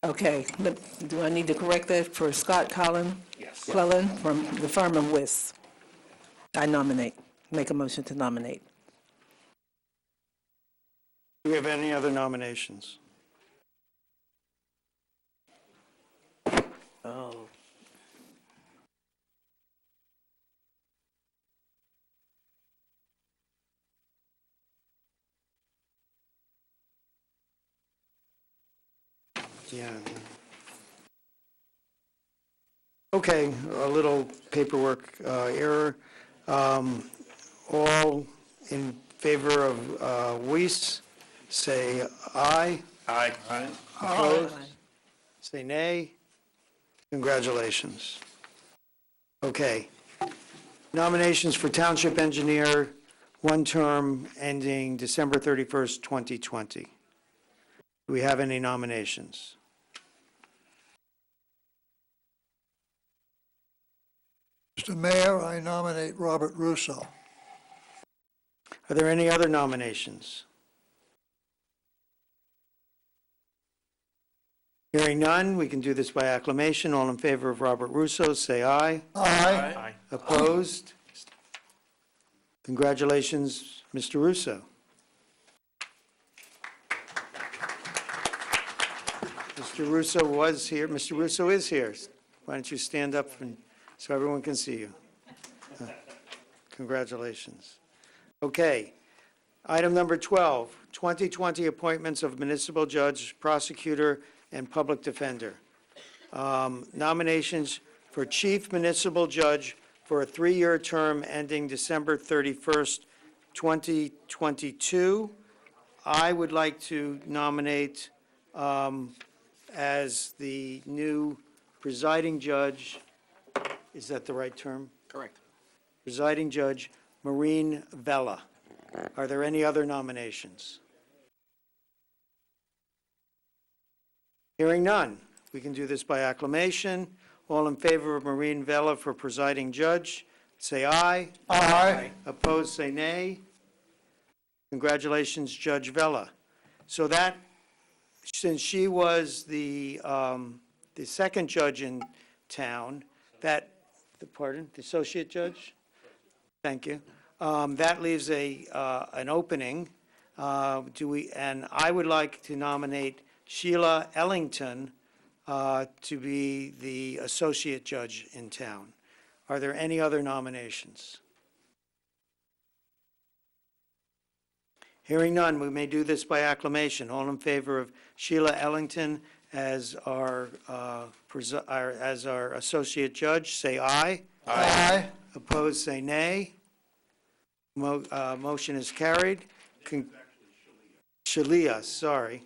okay, do I need to correct that for Scott Collin? Yes. Clellan from the firm of Wiss? I nominate, make a motion to nominate. Do we have any other nominations? Oh. Yeah. Okay, a little paperwork error. All in favor of Weiss, say aye. Aye. Opposed? Say nay. Congratulations. Okay. Nominations for Township Engineer, one term ending December 31st, 2020. Do we have any nominations? Mr. Mayor, I nominate Robert Russo. Are there any other nominations? Hearing none, we can do this by acclamation. All in favor of Robert Russo, say aye. Aye. Opposed? Congratulations, Mr. Russo. Mr. Russo was here. Mr. Russo is here. Why don't you stand up so everyone can see you? Congratulations. Okay. Item number 12, 2020 appointments of municipal judge, prosecutor, and public defender. Nominations for chief municipal judge for a three-year term ending December 31st, 2022. I would like to nominate as the new presiding judge, is that the right term? Correct. Presiding Judge Maureen Vella. Are there any other nominations? Hearing none, we can do this by acclamation. All in favor of Maureen Vella for presiding judge, say aye. Aye. Opposed, say nay. Congratulations, Judge Vella. So that, since she was the second judge in town, the associate judge? Thank you. That leaves an opening. And I would like to nominate Sheila Ellington to be the associate judge in town. Are there any other nominations? Hearing none, we may do this by acclamation. All in favor of Sheila Ellington as our associate judge, say aye. Aye. Opposed, say nay. Motion is carried. Shalia, sorry.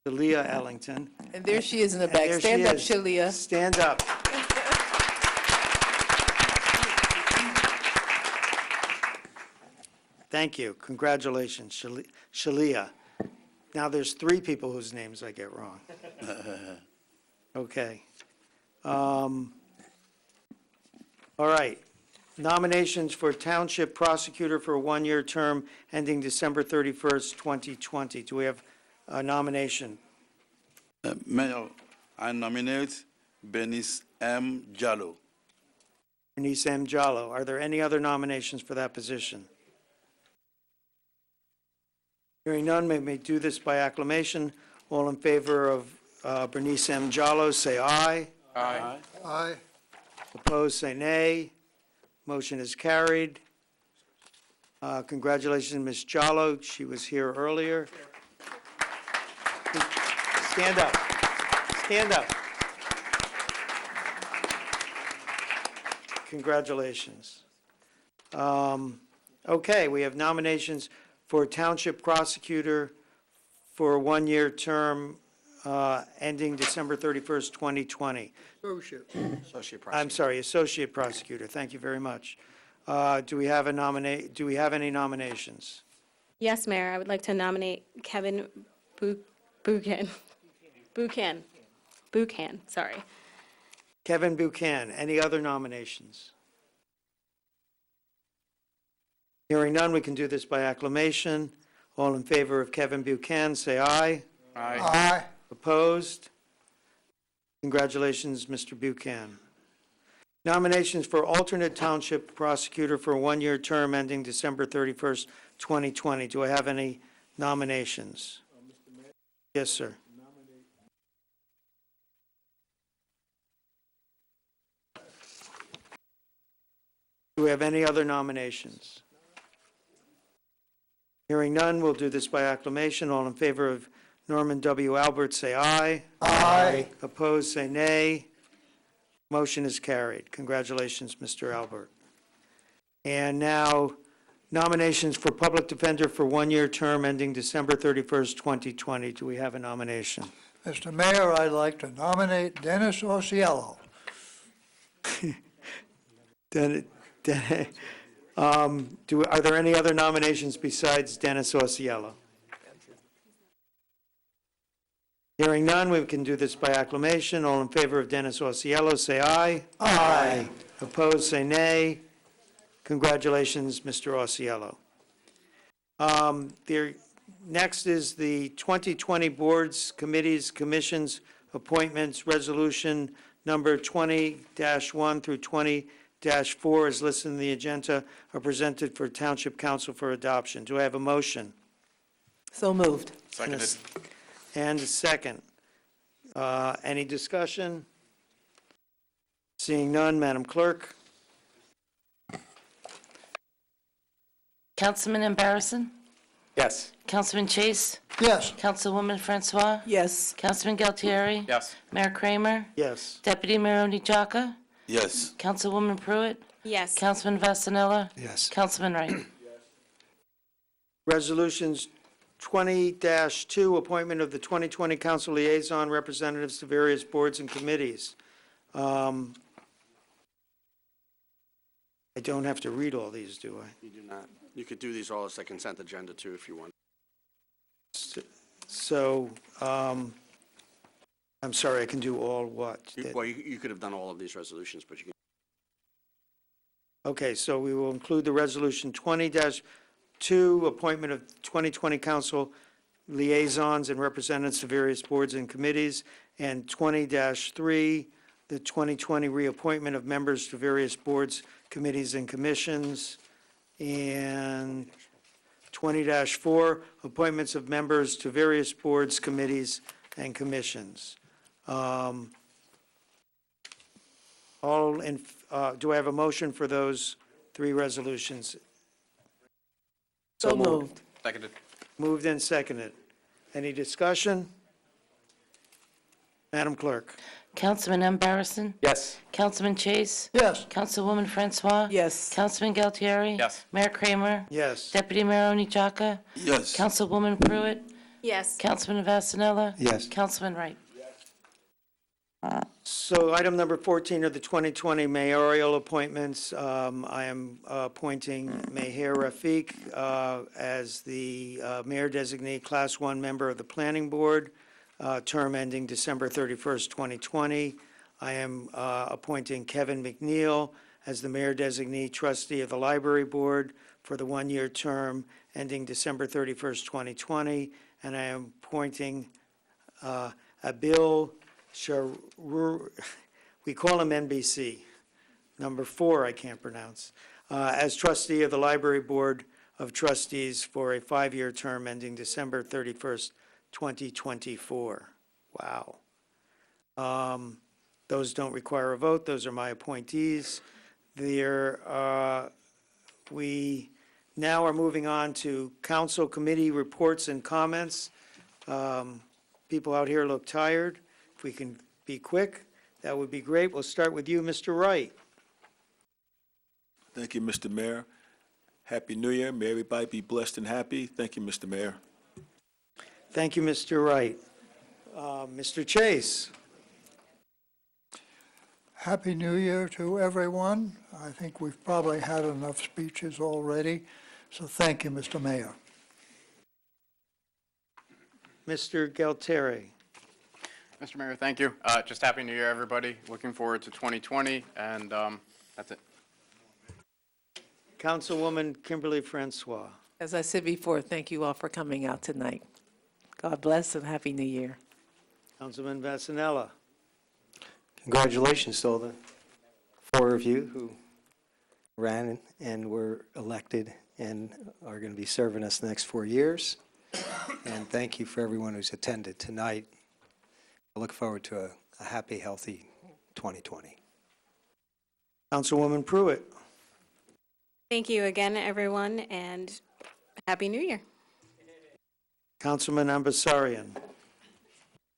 Shalia Ellington. And there she is in the And back. there Stand she up, is. Shalia. Stand up. Thank you. Congratulations, Shalia. Now, there's 3 people whose names I get wrong. Okay. All right. Nominations for Township Prosecutor for a 1-year term ending December 31st, 2020. Do we have a nomination? Mayor, I nominate Bernice M. Jallo. Bernice M. Jallo. Are there any other nominations for that position? Hearing none, may we do this by acclamation. All in favor of Bernice M. Jallo, say aye. Aye. Aye. Opposed, say nay. Motion is carried. Congratulations, Ms. Jallo. She was here earlier. Stand up. Stand up. Congratulations. Okay, we have nominations for Township Prosecutor for a 1-year term ending December 31st, 2020. Associate I'm sorry, Associate Prosecutor. Thank you very much. Do we have any nominations? Yes, Mayor, I would like to nominate Kevin Buchan, sorry. Kevin Buchan. Any other nominations? Hearing none, we can do this by acclamation. All in favor of Kevin Buchan, say aye. Aye. Aye. Opposed? Congratulations, Mr. Buchan. Nominations for alternate Township Prosecutor for a 1-year term ending December 31st, 2020. Do I have any nominations? Yes, sir. Do we have any other nominations? Hearing none, we'll do this by acclamation. All in favor of Norman W. Albert, say aye. Aye. Opposed, say nay. Motion is carried. Congratulations, Mr. Albert. And now, nominations for Public Defender for 1-year term ending December 31st, 2020. Do we have a nomination? Mr. Mayor, I'd like to nominate Dennis Osiello. Are there any other nominations besides Dennis Osiello? Hearing none, we can do this by acclamation. All in favor of Dennis Osiello, say aye. Aye. Opposed, say nay. Congratulations, Mr. Osiello. Next is the 2020 Boards, Committees, Commissions, Appointments, Resolution Number 20-1 through 20-4 is listed in the agenda, are presented for Township Council for adoption. Do I have a motion? So moved. Seconded. And a second. Any discussion? Seeing none, Madam Clerk? Councilman Barrison? Yes. Councilman Chase? Yes. Councilwoman Francois? Yes. Councilman Galtieri? Yes. Mayor Kramer? Yes. Deputy Mayor Oni Jaka? Yes. Councilwoman Pruitt? Yes. Councilman Vasanella? Yes. Councilman Wright? Resolutions 20-2, appointment of the 2020 Council Liaison Representatives to various boards and committees. I don't have to read all these, do I? You do not. You could do these all as a consent agenda too, if you want. So, I'm sorry, I can do all what? Well, you could have done all of these resolutions, but you can. Okay, so we will include the resolution 20-2, appointment of 2020 council liaisons and representatives to various boards and committees, and 20-3, the 2020 reappointment of members to various boards, committees, and commissions. And 20-4, appointments of members to various boards, committees, and commissions. Do I have a motion for those three resolutions? So moved. Seconded. Moved and seconded. Any discussion? Madam Clerk? Councilman M. Barrison? Yes. Councilman Chase? Yes. Councilwoman Francois? Yes. Councilman Galtieri? Yes. Mayor Kramer? Yes. Deputy Mayor Oni Chaka? Yes. Councilwoman Pruitt? Yes. Councilman Vasanella? Yes. Councilman Wright? So item number 14 are the 2020 mayoral appointments. I am appointing Meher Rafiq as the mayor designee, Class 1 member of the Planning Board, term ending December 31st, 2020. I am appointing Kevin McNeil as the mayor designee, trustee of the Library Board for the one-year term ending December 31st, 2020. And I am appointing Abil Sharur, we call him NBC, number 4 I can't pronounce, as trustee of the Library Board of Trustees for a 5-year term ending December 31st, 2024. Wow. Those don't require a vote. Those are my appointees. We now are moving on to council committee reports and comments. People out here look tired. If we can be quick, that would be great. We'll start with you, Mr. Wright. Thank you, Mr. Mayor. Happy New Year. May everybody be blessed and happy. Thank you, Mr. Mayor. Thank you, Mr. Wright. Mr. Chase. Happy New Year to everyone. I think we've probably had enough speeches already, so thank you, Mr. Mayor. Mr. Galtieri. Mr. Mayor, thank you. Just Happy New Year, everybody. Looking forward to 2020, and that's it. Councilwoman Kimberly Francois. As I said before, thank you all for coming out tonight. God bless and Happy New Year. Councilman Vasanella. Congratulations to all the 4 of you who ran and were elected and are going to be serving us the next 4 years. And thank you for everyone who's attended tonight. I look forward to a happy, healthy 2020. Councilwoman Pruitt. Thank you again, everyone, and Happy New Year. Councilman Ambasarian.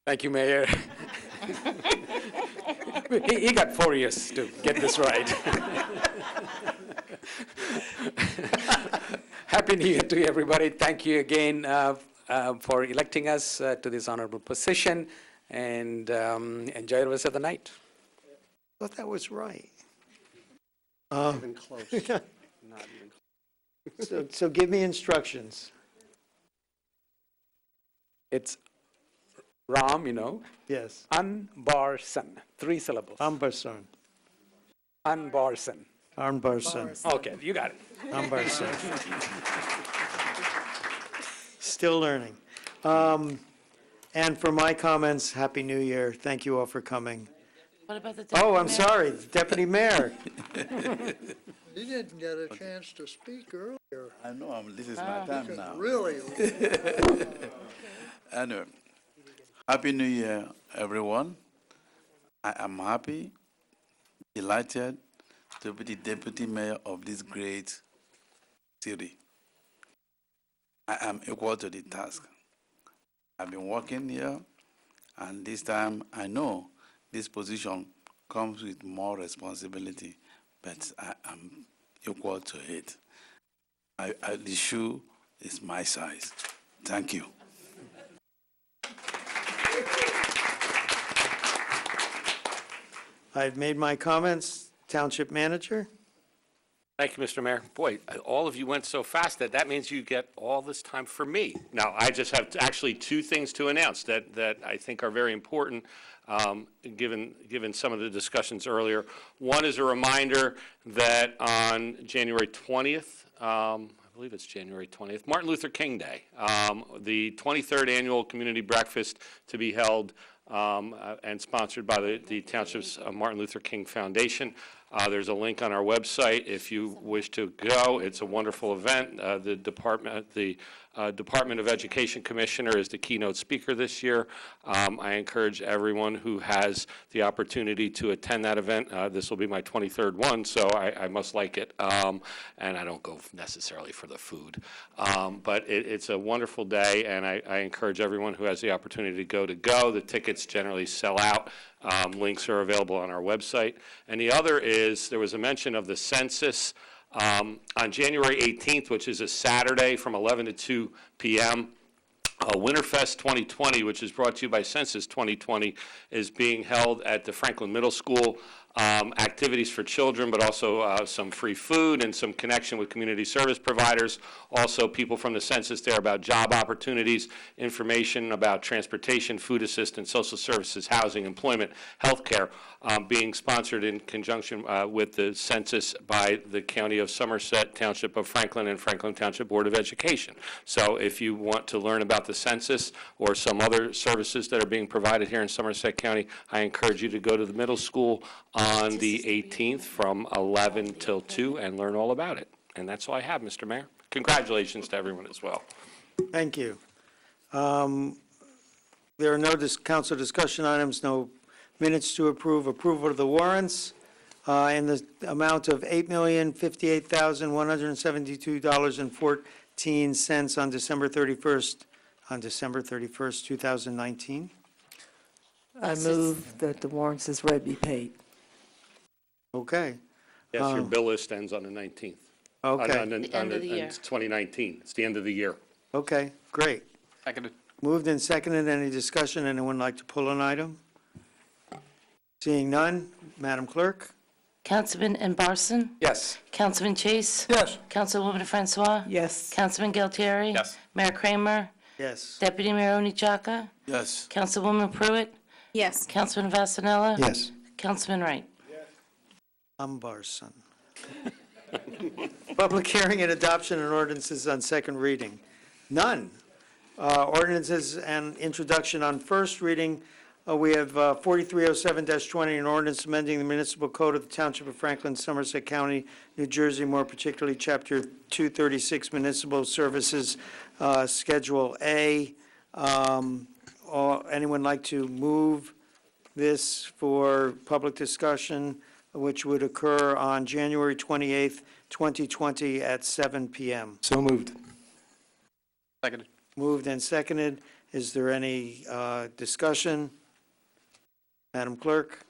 Thank you, Mayor. He got 4 years to get this right. Happy New Year to everybody. Thank you again for electing us to this honorable position, and enjoy the rest of the night. I thought that was right. Not even close. Not even close. So give me instructions. It's Ram, you know. Yes. Anbarsan. 3 syllables. Ambarson. Anbarsan. Arnbarson. Okay, you got it. Ambarson. Still learning. And for my comments, Happy New Year. Thank you all for coming. What about the deputy Oh, I'm mayor? sorry, Deputy Mayor. You didn't get a chance to speak earlier. I know, this is my time now. Really? Anyway, Happy New Year, everyone. I am happy, delighted to be the deputy mayor of this great city. I am equal to the task. I've been working here, and this time I know this position comes with more responsibility, but I am equal to it. The shoe is my size. Thank you. I've made my comments. Township Manager? Thank you, Mr. Mayor. Boy, all of you went so fast that means you get all this time for me. Now, I just have actually 2 things to announce that I think are very important, given some of the discussions earlier. One is a reminder that on January 20th, I believe it's January 20th, Martin Luther King Day, the 23rd annual community breakfast to be held and sponsored by the Township's Martin Luther King Foundation. There's a link on our website if you wish to go. It's a wonderful event. The Department of Education Commissioner is the keynote speaker this year. I encourage everyone who has the opportunity to attend that event. This will be my 23rd one, so I must like it. And I don't go necessarily for the food. But it's a wonderful day, and I encourage everyone who has the opportunity to go. The tickets generally sell out. Links are available on our website. And the other is, there was a mention of the census. On January 18th, which is a Saturday from 11 to 2 p.m., Winterfest 2020, which is brought to you by Census 2020, is being held at the Franklin Middle School. Activities for children, but also some free food and some connection with community service providers. Also, people from the census there about job opportunities, information about transportation, food assistance, social services, housing, employment, healthcare, being sponsored in conjunction with the census by the County of Somerset, Township of Franklin, and Franklin Township Board of Education. So if you want to learn about the census or some other services that are being provided here in Somerset County, I encourage you to go to the middle school on the 18th from 11 till 2 and learn all about it. And that's all I have, Mr. Mayor. Congratulations to everyone as well. Thank you. There are no council discussion items, no minutes to approve. Approval of the warrants in the amount of $8,058,172.14 on December 31st, 2019. I move that the warrants as read be paid. Okay. Yes, your bill list ends on the 19th. Okay. On The end of the year. It's 2019. It's the end of the year. Okay, great. Seconded. Moved and seconded. Any discussion? Anyone like to pull an item? Seeing none, Madam Clerk? Councilman Barson? Yes. Councilman Chase? Yes. Councilwoman Francois? Yes. Councilman Galtieri? Yes. Mayor Kramer? Yes. Deputy Mayor Oni-Chaka? Yes. Councilwoman Pruitt? Yes. Councilman Vasanella? Yes. Councilman Wright? Barson. Public hearing and adoption and ordinances on second reading. None. Ordinances and introduction on first reading. We have 4307-20, an ordinance amending the municipal code of the Township of Franklin, Somerset County, New Jersey, more particularly Chapter 236 Municipal Services, Schedule A. Anyone like to move this for public discussion, which would occur on January 28th, 2020 at 7 p.m.? So moved. Seconded. Moved and seconded. Is there any discussion? Madam Clerk?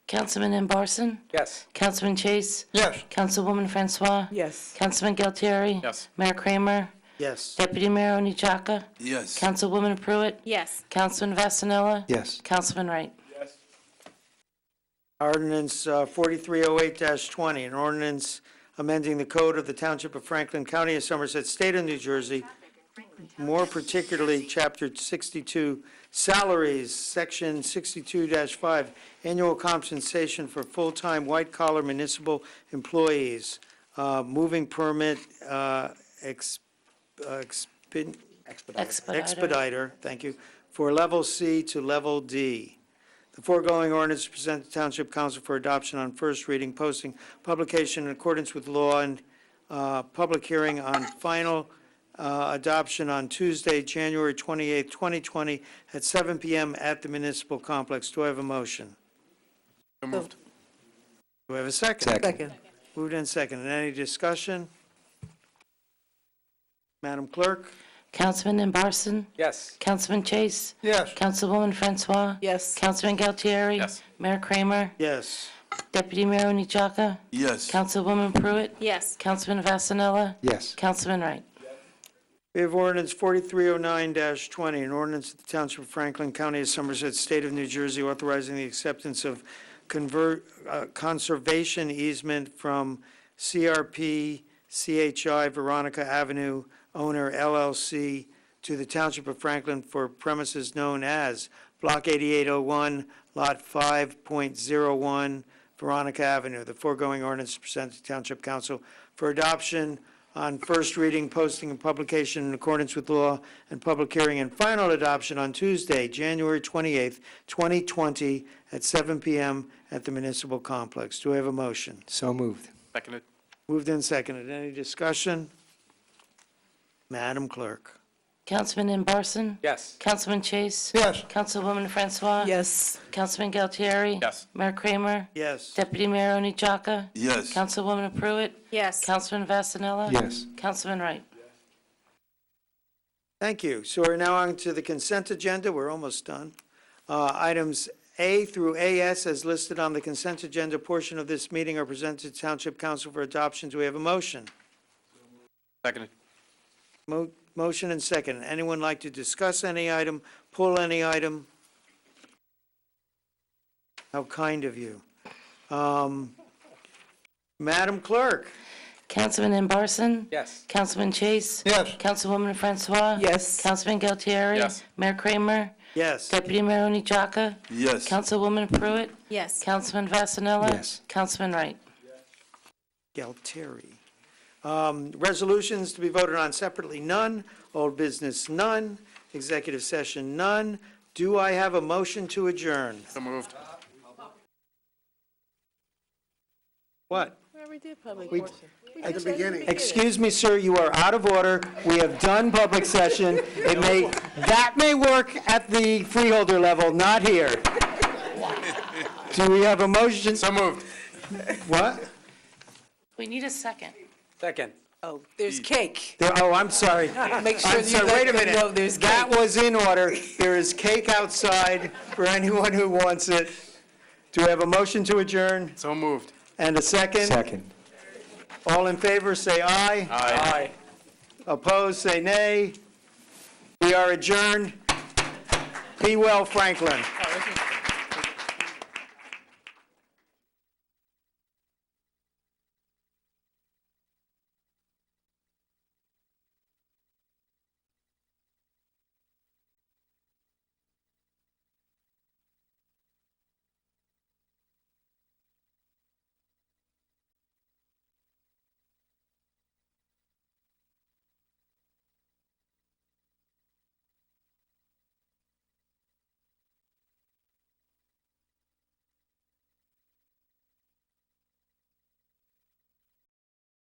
Councilman Barson? Yes. Councilman Chase? Yes. Councilwoman Francois? Yes. Councilman Galtieri? Yes. Mayor Kramer? Yes. Deputy Mayor Oni-Chaka? Yes. Councilwoman Pruitt? Yes. Councilman Vasanella? Yes. Councilman Wright? Ordinance 4308-20, an ordinance amending the code of the Township of Franklin, County of Somerset, State of New Jersey, more particularly Chapter 62, Salaries, Section 62-5, Annual Compensation for Full-Time White-Collar Municipal Employees, Moving Permit Expediter, thank you, for Level C to Level D. The foregoing ordinance is presented to Township Council for adoption on first reading, posting, publication in accordance with law, and public hearing on final adoption on Tuesday, January 28th, 2020, at 7 p.m. at the municipal complex. Do I have a motion? So moved. Do I have a second? Second. Moved and seconded. Any discussion? Madam Clerk? Councilman Barson? Yes. Councilman Chase? Yes. Councilwoman Francois? Yes. Councilman Galtieri? Yes. Mayor Kramer? Yes. Deputy Mayor Oni-Chaka? Yes. Councilwoman Pruitt? Yes. Councilman Vasanella? Yes. Councilman Wright? We have ordinance 4309-20, an ordinance of the Township of Franklin, County of Somerset, State of New Jersey, authorizing the acceptance of conservation easement from CRP CHI Veronica Avenue owner LLC to the Township of Franklin for premises known as Block 8801, Lot 5.01, Veronica Avenue. The foregoing ordinance is presented to Township Council for adoption on first reading, posting, and publication in accordance with law, and public hearing and final adoption on Tuesday, January 28th, 2020, at 7 p.m. at the Municipal Complex. Do I have a motion? So moved. Seconded. Moved and seconded. Any discussion? Madam Clerk. Councilman Imbarson? Yes. Councilman Chase? Yes. Councilwoman Francois? Yes. Councilman Galtieri? Yes. Mayor Kramer? Yes. Deputy Mayor Oni Chaka? Yes. Councilwoman Pruitt? Yes. Councilman Vasanella? Yes. Councilman Wright? Thank you. So we're now on to the consent agenda. We're almost done. Items A through AS, as listed on the consent agenda portion of this meeting, are presented to Township Council for adoption. Do we have a motion? Seconded. Motion and second. Anyone like to discuss any item, pull any item? How kind of you. Madam Clerk? Councilman Imbarson? Yes. Councilman Chase? Yes. Councilwoman Francois? Yes. Councilman Galtieri? Yes. Mayor Kramer? Yes. Deputy Mayor Oni Chaka? Yes. Councilwoman Pruitt? Yes. Councilman Vasanella? Yes. Councilman Wright? Galtieri. Resolutions to be voted on separately, none. Old business, none. Executive session, none. Do I have a motion to adjourn? So moved. What? We did public We- portion. At the beginning. Excuse me, sir, you are out of order. We have done public session. That may work at the freeholder level, not here. Do we have a motion? So moved. What? We need a second. Second. Oh, there's cake. Oh, I'm sorry. Make sure I'm you sorry, let wait a them know minute. there's That cake. was in order. There is cake outside for anyone who wants it. Do we have a motion to adjourn So moved. and a second? Second. All in favor, say aye. Aye. Opposed, say nay. We are adjourned. Be well, Franklin.